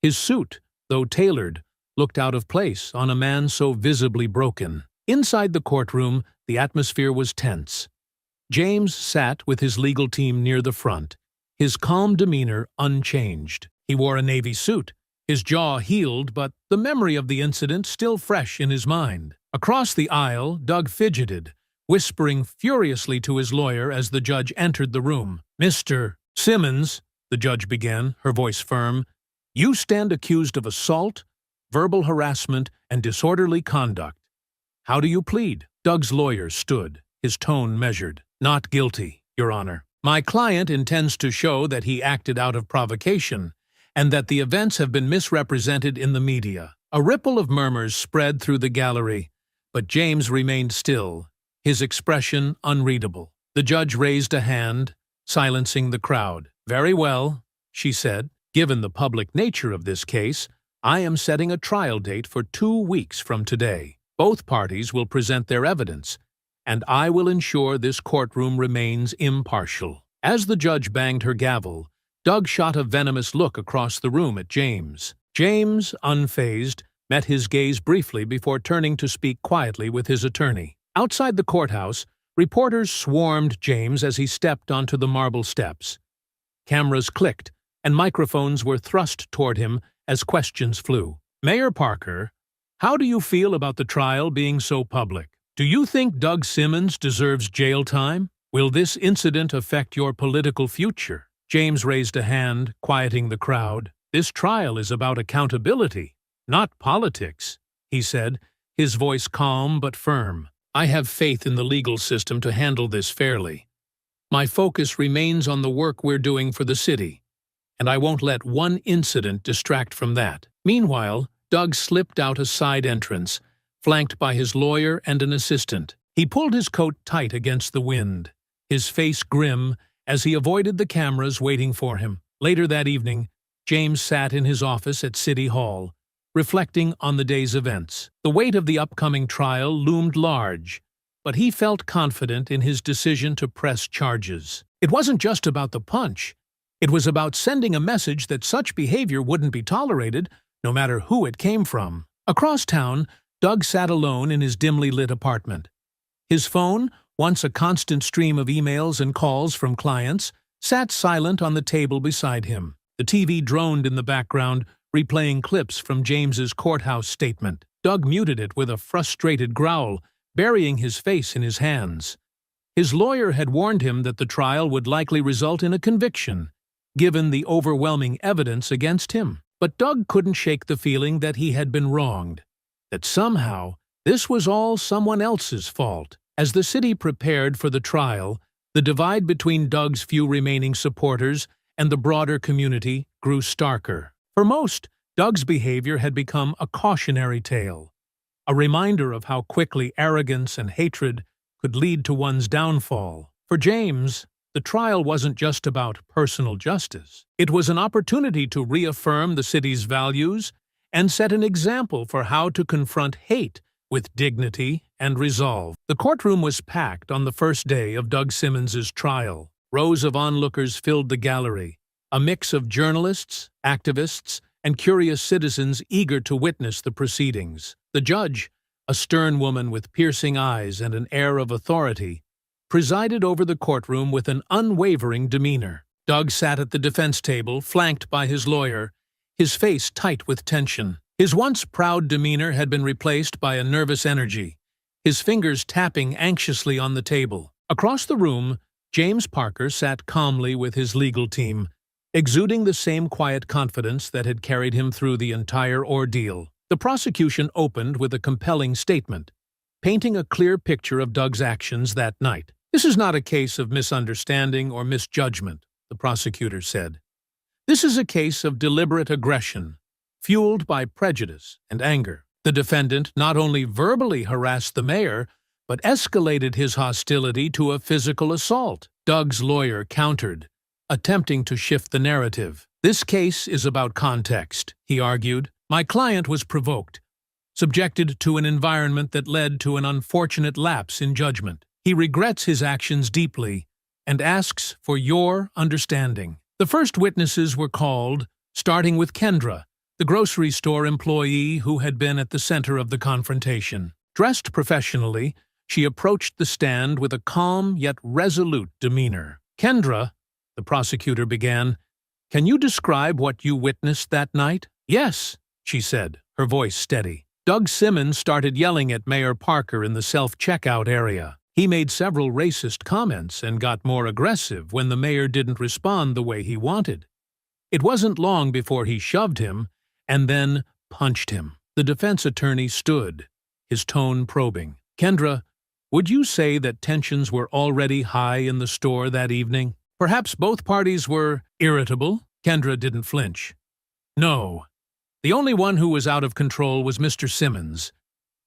Speaker 1: His suit, though tailored, looked out of place on a man so visibly broken. Inside the courtroom, the atmosphere was tense. James sat with his legal team near the front, his calm demeanor unchanged. He wore a navy suit, his jaw healed, but the memory of the incident still fresh in his mind. Across the aisle, Doug fidgeted, whispering furiously to his lawyer as the judge entered the room. "Mr. Simmons," the judge began, her voice firm, "you stand accused of assault, verbal harassment, and disorderly conduct. How do you plead?" Doug's lawyer stood, his tone measured. "Not guilty, Your Honor. My client intends to show that he acted out of provocation and that the events have been misrepresented in the media." A ripple of murmurs spread through the gallery, but James remained still, his expression unreadable. The judge raised a hand, silencing the crowd. "Very well," she said. "Given the public nature of this case, I am setting a trial date for 2 weeks from today. Both parties will present their evidence, and I will ensure this courtroom remains impartial." As the judge banged her gavel, Doug shot a venomous look across the room at James. James, unfazed, met his gaze briefly before turning to speak quietly with his attorney. Outside the courthouse, reporters swarmed James as he stepped onto the marble steps. Cameras clicked, and microphones were thrust toward him as questions flew. "Mayor Parker, how do you feel about the trial being so public? Do you think Doug Simmons deserves jail time? Will this incident affect your political future?" James raised a hand, quieting the crowd. "This trial is about accountability, not politics," he said, his voice calm but firm. "I have faith in the legal system to handle this fairly. My focus remains on the work we're doing for the city, and I won't let one incident distract from that." Meanwhile, Doug slipped out a side entrance, flanked by his lawyer and an assistant. He pulled his coat tight against the wind, his face grim as he avoided the cameras waiting for him. Later that evening, James sat in his office at City Hall, reflecting on the day's events. The weight of the upcoming trial loomed large, but he felt confident in his decision to press charges. It wasn't just about the punch. It was about sending a message that such behavior wouldn't be tolerated, no matter who it came from. Across town, Doug sat alone in his dimly lit apartment. His phone, once a constant stream of emails and calls from clients, sat silent on the table beside him. The TV droned in the background, replaying clips from James's courthouse statement. Doug muted it with a frustrated growl, burying his face in his hands. His lawyer had warned him that the trial would likely result in a conviction, given the overwhelming evidence against him. But Doug couldn't shake the feeling that he had been wronged, that somehow this was all someone else's fault. As the city prepared for the trial, the divide between Doug's few remaining supporters and the broader community grew starker. For most, Doug's behavior had become a cautionary tale, a reminder of how quickly arrogance and hatred could lead to one's downfall. For James, the trial wasn't just about personal justice. It was an opportunity to reaffirm the city's values and set an example for how to confront hate with dignity and resolve. The courtroom was packed on the first day of Doug Simmons's trial. Rows of onlookers filled the gallery, a mix of journalists, activists, and curious citizens eager to witness the proceedings. The judge, a stern woman with piercing eyes and an air of authority, presided over the courtroom with an unwavering demeanor. Doug sat at the defense table, flanked by his lawyer, his face tight with tension. His once proud demeanor had been replaced by a nervous energy, his fingers tapping anxiously on the table. Across the room, James Parker sat calmly with his legal team, exuding the same quiet confidence that had carried him through the entire ordeal. The prosecution opened with a compelling statement, painting a clear picture of Doug's actions that night. "This is not a case of misunderstanding or misjudgment," the prosecutor said. "This is a case of deliberate aggression, fueled by prejudice and anger. The defendant not only verbally harassed the mayor, but escalated his hostility to a physical assault." Doug's lawyer countered, attempting to shift the narrative. "This case is about context," he argued. "My client was provoked, subjected to an environment that led to an unfortunate lapse in judgment. He regrets his actions deeply and asks for your understanding." The first witnesses were called, starting with Kendra, the grocery store employee who had been at the center of the confrontation. Dressed professionally, she approached the stand with a calm yet resolute demeanor. "Kendra," the prosecutor began, "can you describe what you witnessed that night?" "Yes," she said, her voice steady. Doug Simmons started yelling at Mayor Parker in the self-checkout area. He made several racist comments and got more aggressive when the mayor didn't respond the way he wanted. It wasn't long before he shoved him and then punched him. The defense attorney stood, his tone probing. "Kendra, would you say that tensions were already high in the store that evening? Perhaps both parties were irritable?" Kendra didn't flinch. "No. The only one who was out of control was Mr. Simmons.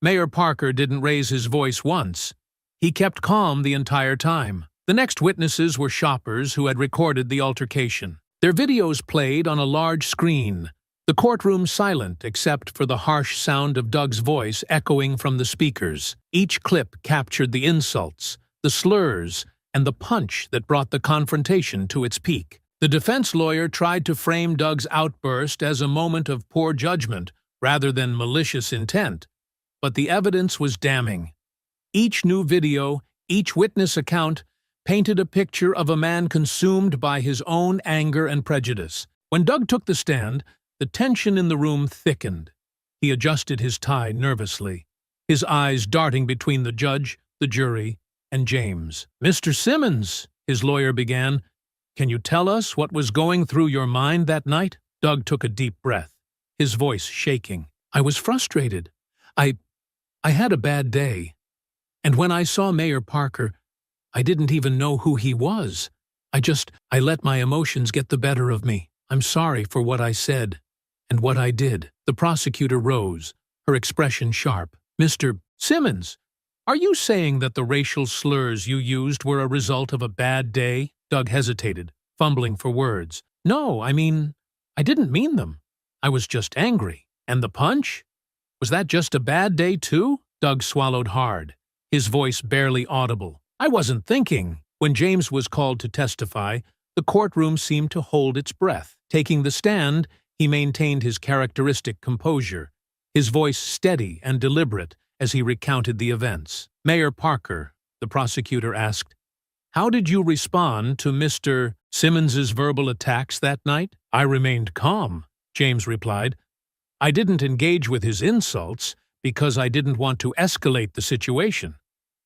Speaker 1: Mayor Parker didn't raise his voice once. He kept calm the entire time." The next witnesses were shoppers who had recorded the altercation. Their videos played on a large screen, the courtroom silent except for the harsh sound of Doug's voice echoing from the speakers. Each clip captured the insults, the slurs, and the punch that brought the confrontation to its peak. The defense lawyer tried to frame Doug's outburst as a moment of poor judgment rather than malicious intent, but the evidence was damning. Each new video, each witness account, painted a picture of a man consumed by his own anger and prejudice. When Doug took the stand, the tension in the room thickened. He adjusted his tie nervously, his eyes darting between the judge, the jury, and James. "Mr. Simmons," his lawyer began, "can you tell us what was going through your mind that night?" Doug took a deep breath, his voice shaking. "I was frustrated. I had a bad day. And when I saw Mayor Parker, I didn't even know who he was. I let my emotions get the better of me. I'm sorry for what I said and what I did." The prosecutor rose, her expression sharp. "Mr. Simmons, are you saying that the racial slurs you used were a result of a bad day?" Doug hesitated, fumbling for words. "No, I didn't mean them. I was just angry. And the punch? Was that just a bad day too?" Doug swallowed hard, his voice barely audible. "I wasn't thinking." When James was called to testify, the courtroom seemed to hold its breath. Taking the stand, he maintained his characteristic composure, his voice steady and deliberate as he recounted the events. "Mayor Parker," the prosecutor asked, "how did you respond to Mr. Simmons's verbal attacks that night?" "I remained calm," James replied. "I didn't engage with his insults because I didn't want to escalate the situation.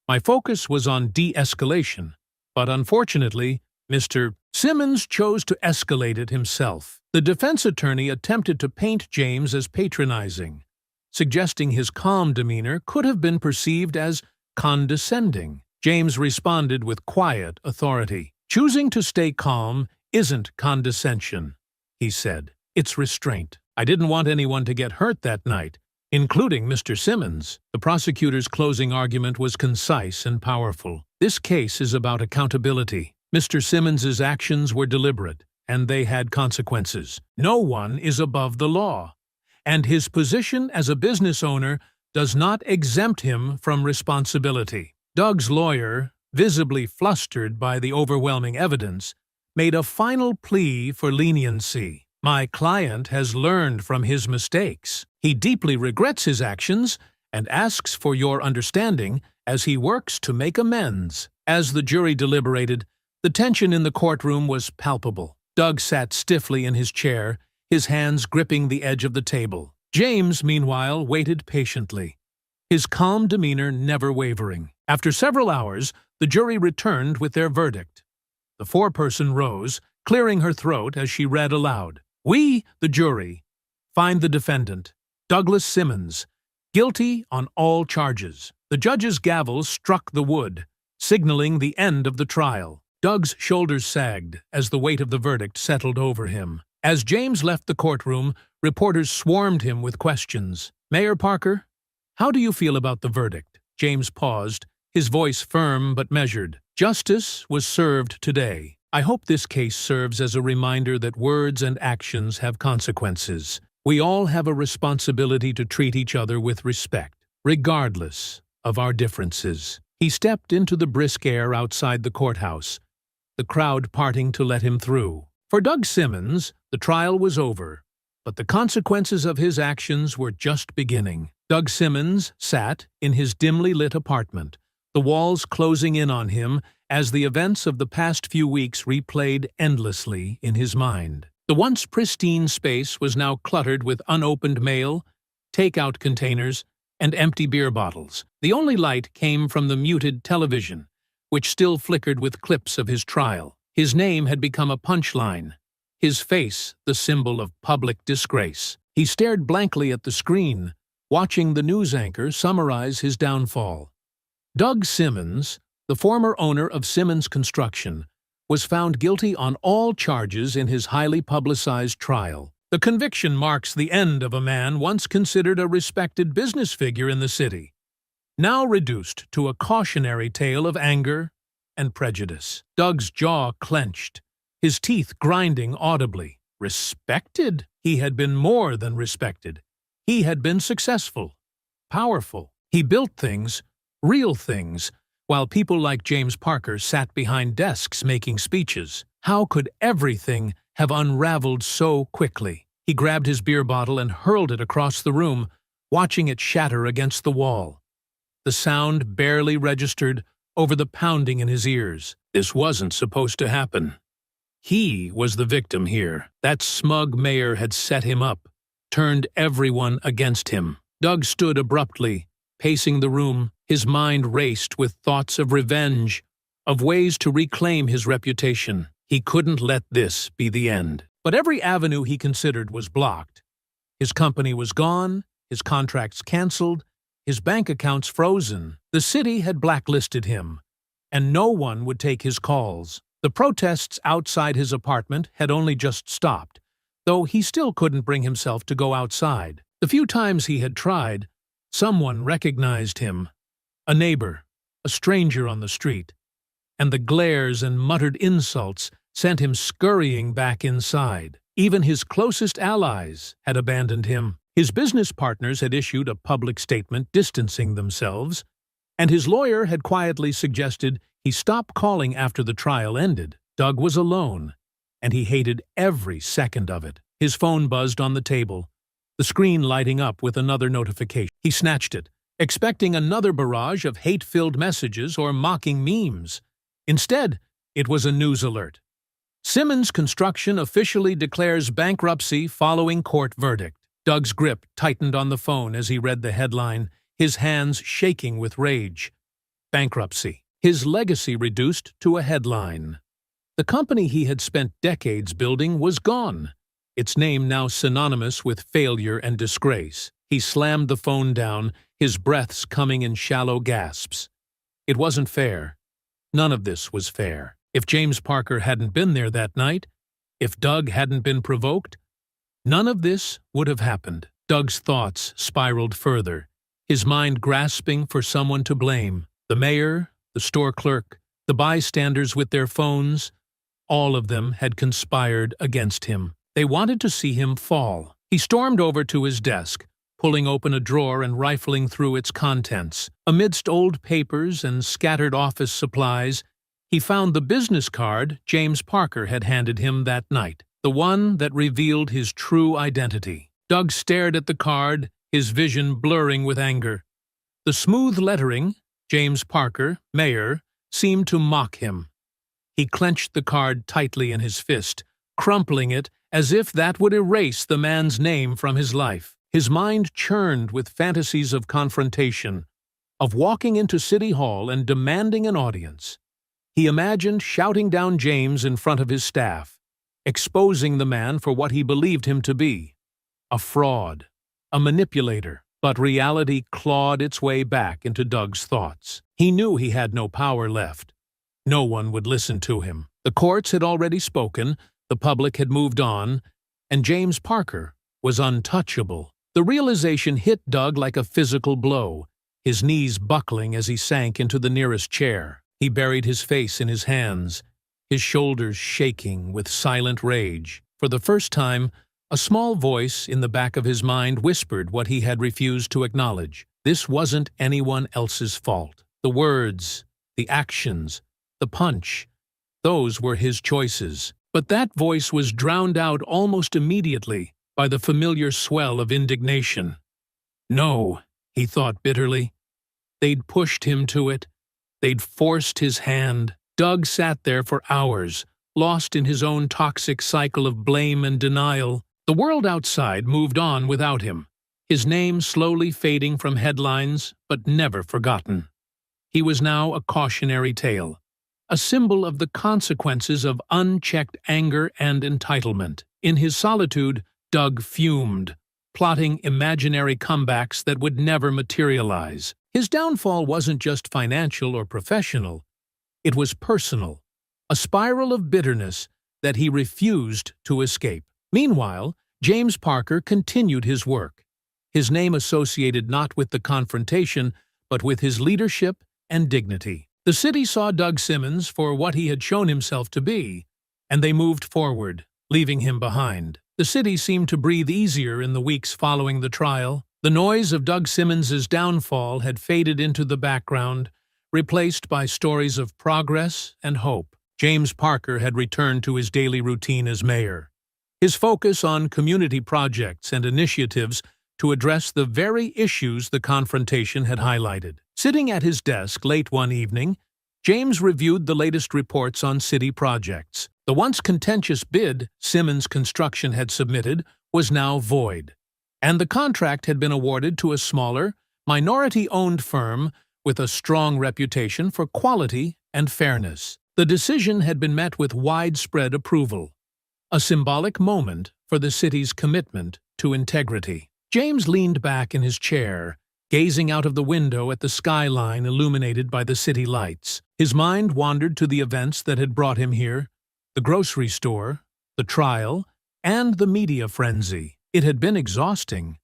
Speaker 1: My focus was on de-escalation, but unfortunately, Mr. Simmons chose to escalate it himself." The defense attorney attempted to paint James as patronizing, suggesting his calm demeanor could have been perceived as condescending. James responded with quiet authority. "Choosing to stay calm isn't condescension," he said. "It's restraint. I didn't want anyone to get hurt that night, including Mr. Simmons." The prosecutor's closing argument was concise and powerful. "This case is about accountability. Mr. Simmons's actions were deliberate, and they had consequences. No one is above the law, and his position as a business owner does not exempt him from responsibility." Doug's lawyer, visibly flustered by the overwhelming evidence, made a final plea for leniency. "My client has learned from his mistakes. He deeply regrets his actions and asks for your understanding as he works to make amends." As the jury deliberated, the tension in the courtroom was palpable. Doug sat stiffly in his chair, his hands gripping the edge of the table. James, meanwhile, waited patiently, his calm demeanor never wavering. After several hours, the jury returned with their verdict. The foreperson rose, clearing her throat as she read aloud. "We, the jury, find the defendant, Douglas Simmons, guilty on all charges." The judge's gavel struck the wood, signaling the end of the trial. Doug's shoulders sagged as the weight of the verdict settled over him. As James left the courtroom, reporters swarmed him with questions. "Mayor Parker, how do you feel about the verdict?" James paused, his voice firm but measured. "Justice was served today. I hope this case serves as a reminder that words and actions have consequences. We all have a responsibility to treat each other with respect, regardless of our differences." He stepped into the brisk air outside the courthouse, the crowd parting to let him through. For Doug Simmons, the trial was over, But the consequences of his actions were just beginning. Doug Simmons sat in his dimly lit apartment, the walls closing in on him as the events of the past few weeks replayed endlessly in his mind. The once pristine space was now cluttered with unopened mail, takeout containers, and empty beer bottles. The only light came from the muted television, which still flickered with clips of his trial. His name had become a punchline, his face the symbol of public disgrace. He stared blankly at the screen, watching the news anchor summarize his downfall. Doug Simmons, the former owner of Simmons Construction, was found guilty on all charges in his highly publicized trial. The conviction marks the end of a man once considered a respected business figure in the city, now reduced to a cautionary tale of anger and prejudice. Doug's jaw clenched, his teeth grinding audibly. Respected? He had been more than respected. He had been successful, powerful. He built things, real things, while people like James Parker sat behind desks making speeches. How could everything have unraveled so quickly? He grabbed his beer bottle and hurled it across the room, watching it shatter against the wall. The sound barely registered over the pounding in his ears. This wasn't supposed to happen. He was the victim here. That smug mayor had set him up, turned everyone against him. Doug stood abruptly, pacing the room. His mind raced with thoughts of revenge, of ways to reclaim his reputation. He couldn't let this be the end. But every avenue he considered was blocked. His company was gone, his contracts canceled, his bank accounts frozen. The city had blacklisted him, and no one would take his calls. The protests outside his apartment had only just stopped, though he still couldn't bring himself to go outside. The few times he had tried, someone recognized him. A neighbor, a stranger on the street, and the glares and muttered insults sent him scurrying back inside. Even his closest allies had abandoned him. His business partners had issued a public statement distancing themselves, and his lawyer had quietly suggested he stop calling after the trial ended. Doug was alone, and he hated every second of it. His phone buzzed on the table, the screen lighting up with another notification. He snatched it, expecting another barrage of hate-filled messages or mocking memes. Instead, it was a news alert. Simmons Construction officially declares bankruptcy following court verdict. Doug's grip tightened on the phone as he read the headline, his hands shaking with rage. Bankruptcy. His legacy reduced to a headline. The company he had spent decades building was gone, its name now synonymous with failure and disgrace. He slammed the phone down, his breaths coming in shallow gasps. It wasn't fair. None of this was fair. If James Parker hadn't been there that night, if Doug hadn't been provoked, none of this would have happened. Doug's thoughts spiraled further, his mind grasping for someone to blame. The mayor, the store clerk, the bystanders with their phones, all of them had conspired against him. They wanted to see him fall. He stormed over to his desk, pulling open a drawer and rifling through its contents. Amidst old papers and scattered office supplies, he found the business card James Parker had handed him that night, the one that revealed his true identity. Doug stared at the card, his vision blurring with anger. The smooth lettering, James Parker, Mayor, seemed to mock him. He clenched the card tightly in his fist, crumpling it as if that would erase the man's name from his life. His mind churned with fantasies of confrontation, of walking into City Hall and demanding an audience. He imagined shouting down James in front of his staff, exposing the man for what he believed him to be, a fraud, a manipulator. But reality clawed its way back into Doug's thoughts. He knew he had no power left. No one would listen to him. The courts had already spoken, the public had moved on, and James Parker was untouchable. The realization hit Doug like a physical blow, his knees buckling as he sank into the nearest chair. He buried his face in his hands, his shoulders shaking with silent rage. For the first time, a small voice in the back of his mind whispered what he had refused to acknowledge. This wasn't anyone else's fault. The words, the actions, the punch, those were his choices. But that voice was drowned out almost immediately by the familiar swell of indignation. No, he thought bitterly. They'd pushed him to it. They'd forced his hand. Doug sat there for hours, lost in his own toxic cycle of blame and denial. The world outside moved on without him, his name slowly fading from headlines, but never forgotten. He was now a cautionary tale, a symbol of the consequences of unchecked anger and entitlement. In his solitude, Doug fumed, plotting imaginary comebacks that would never materialize. His downfall wasn't just financial or professional. It was personal, a spiral of bitterness that he refused to escape. Meanwhile, James Parker continued his work, his name associated not with the confrontation, but with his leadership and dignity. The city saw Doug Simmons for what he had shown himself to be, and they moved forward, leaving him behind. The city seemed to breathe easier in the weeks following the trial. The noise of Doug Simmons's downfall had faded into the background, replaced by stories of progress and hope. James Parker had returned to his daily routine as mayor, his focus on community projects and initiatives to address the very issues the confrontation had highlighted. Sitting at his desk late one evening, James reviewed the latest reports on city projects. The once contentious bid Simmons Construction had submitted was now void, and the contract had been awarded to a smaller, minority-owned firm with a strong reputation for quality and fairness. The decision had been met with widespread approval, a symbolic moment for the city's commitment to integrity. James leaned back in his chair, gazing out of the window at the skyline illuminated by the city lights. His mind wandered to the events that had brought him here: the grocery store, the trial, and the media frenzy. It had been exhausting,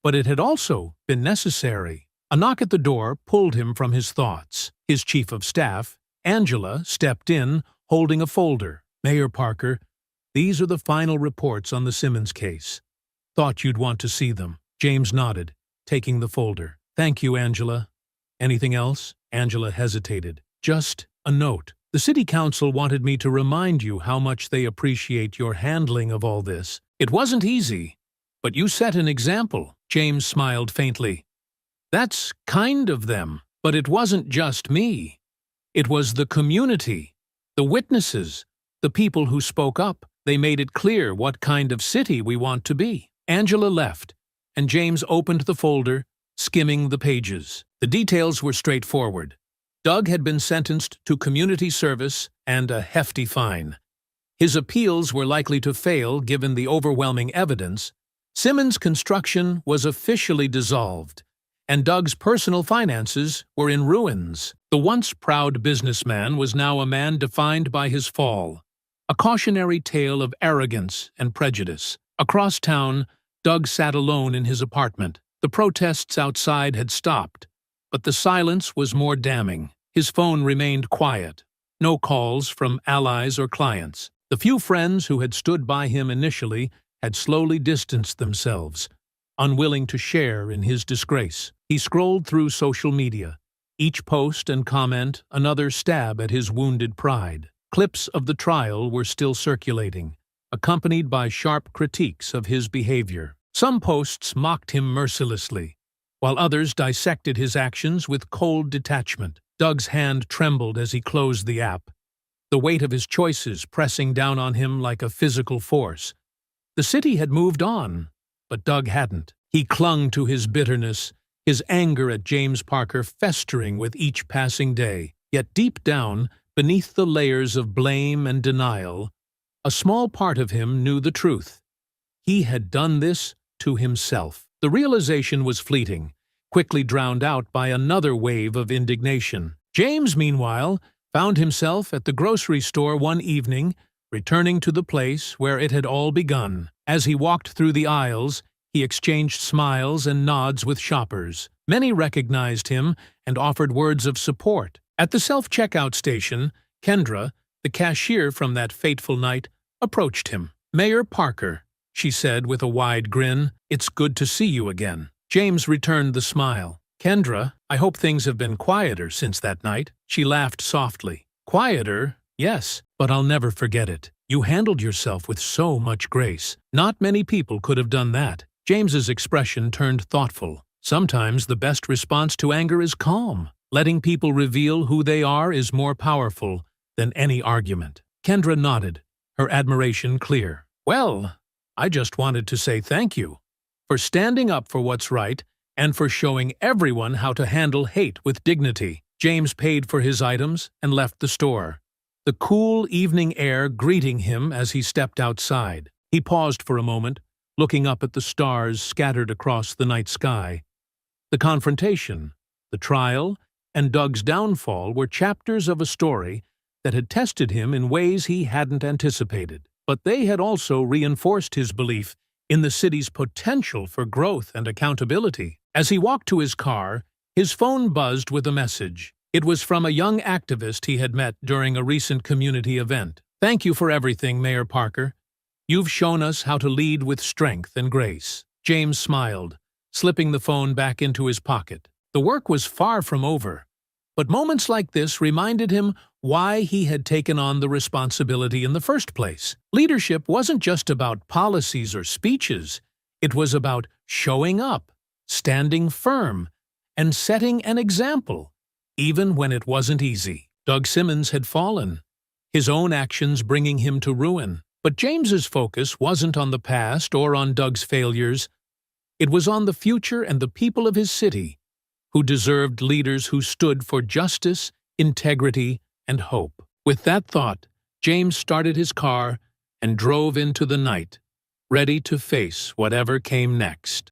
Speaker 1: but it had also been necessary. A knock at the door pulled him from his thoughts. His chief of staff, Angela, stepped in, holding a folder. "Mayor Parker, these are the final reports on the Simmons case. Thought you'd want to see them." James nodded, taking the folder. "Thank you, Angela. Anything else?" Angela hesitated. "Just a note. The city council wanted me to remind you how much they appreciate your handling of all this. It wasn't easy, but you set an example." James smiled faintly. "That's kind of them, but it wasn't just me. It was the community, the witnesses, the people who spoke up. They made it clear what kind of city we want to be." Angela left, and James opened the folder, skimming the pages. The details were straightforward. Doug had been sentenced to community service and a hefty fine. His appeals were likely to fail given the overwhelming evidence. Simmons Construction was officially dissolved, and Doug's personal finances were in ruins. The once proud businessman was now a man defined by his fall, a cautionary tale of arrogance and prejudice. Across town, Doug sat alone in his apartment. The protests outside had stopped, but the silence was more damning. His phone remained quiet. No calls from allies or clients. The few friends who had stood by him initially had slowly distanced themselves, unwilling to share in his disgrace. He scrolled through social media, each post and comment another stab at his wounded pride. Clips of the trial were still circulating, accompanied by sharp critiques of his behavior. Some posts mocked him mercilessly, while others dissected his actions with cold detachment. Doug's hand trembled as he closed the app, the weight of his choices pressing down on him like a physical force. The city had moved on, but Doug hadn't. He clung to his bitterness, his anger at James Parker festering with each passing day. Yet deep down, beneath the layers of blame and denial, a small part of him knew the truth. He had done this to himself. The realization was fleeting, quickly drowned out by another wave of indignation. James, meanwhile, found himself at the grocery store one evening, returning to the place where it had all begun. As he walked through the aisles, he exchanged smiles and nods with shoppers. Many recognized him and offered words of support. At the self-checkout station, Kendra, the cashier from that fateful night, approached him. "Mayor Parker," she said with a wide grin, "it's good to see you again." James returned the smile. "Kendra, I hope things have been quieter since that night." She laughed softly. "Quieter? Yes, but I'll never forget it. You handled yourself with so much grace. Not many people could have done that. James's expression turned thoughtful. Sometimes the best response to anger is calm. Letting people reveal who they are is more powerful than any argument. Kendra nodded, her admiration clear. Well, I just wanted to say thank you for standing up for what's right and for showing everyone how to handle hate with dignity. James paid for his items and left the store, the cool evening air greeting him as he stepped outside. He paused for a moment, looking up at the stars scattered across the night sky. The confrontation, the trial, and Doug's downfall were chapters of a story that had tested him in ways he hadn't anticipated. But they had also reinforced his belief in the city's potential for growth and accountability. As he walked to his car, his phone buzzed with a message. It was from a young activist he had met during a recent community event. "Thank you for everything, Mayor Parker. You've shown us how to lead with strength and grace." James smiled, slipping the phone back into his pocket. The work was far from over, but moments like this reminded him why he had taken on the responsibility in the first place. Leadership wasn't just about policies or speeches. It was about showing up, standing firm, and setting an example, even when it wasn't easy. Doug Simmons had fallen, his own actions bringing him to ruin. But James's focus wasn't on the past or on Doug's failures. It was on the future and the people of his city, who deserved leaders who stood for justice, integrity, and hope. With that thought, James started his car and drove into the night, ready to face whatever came next.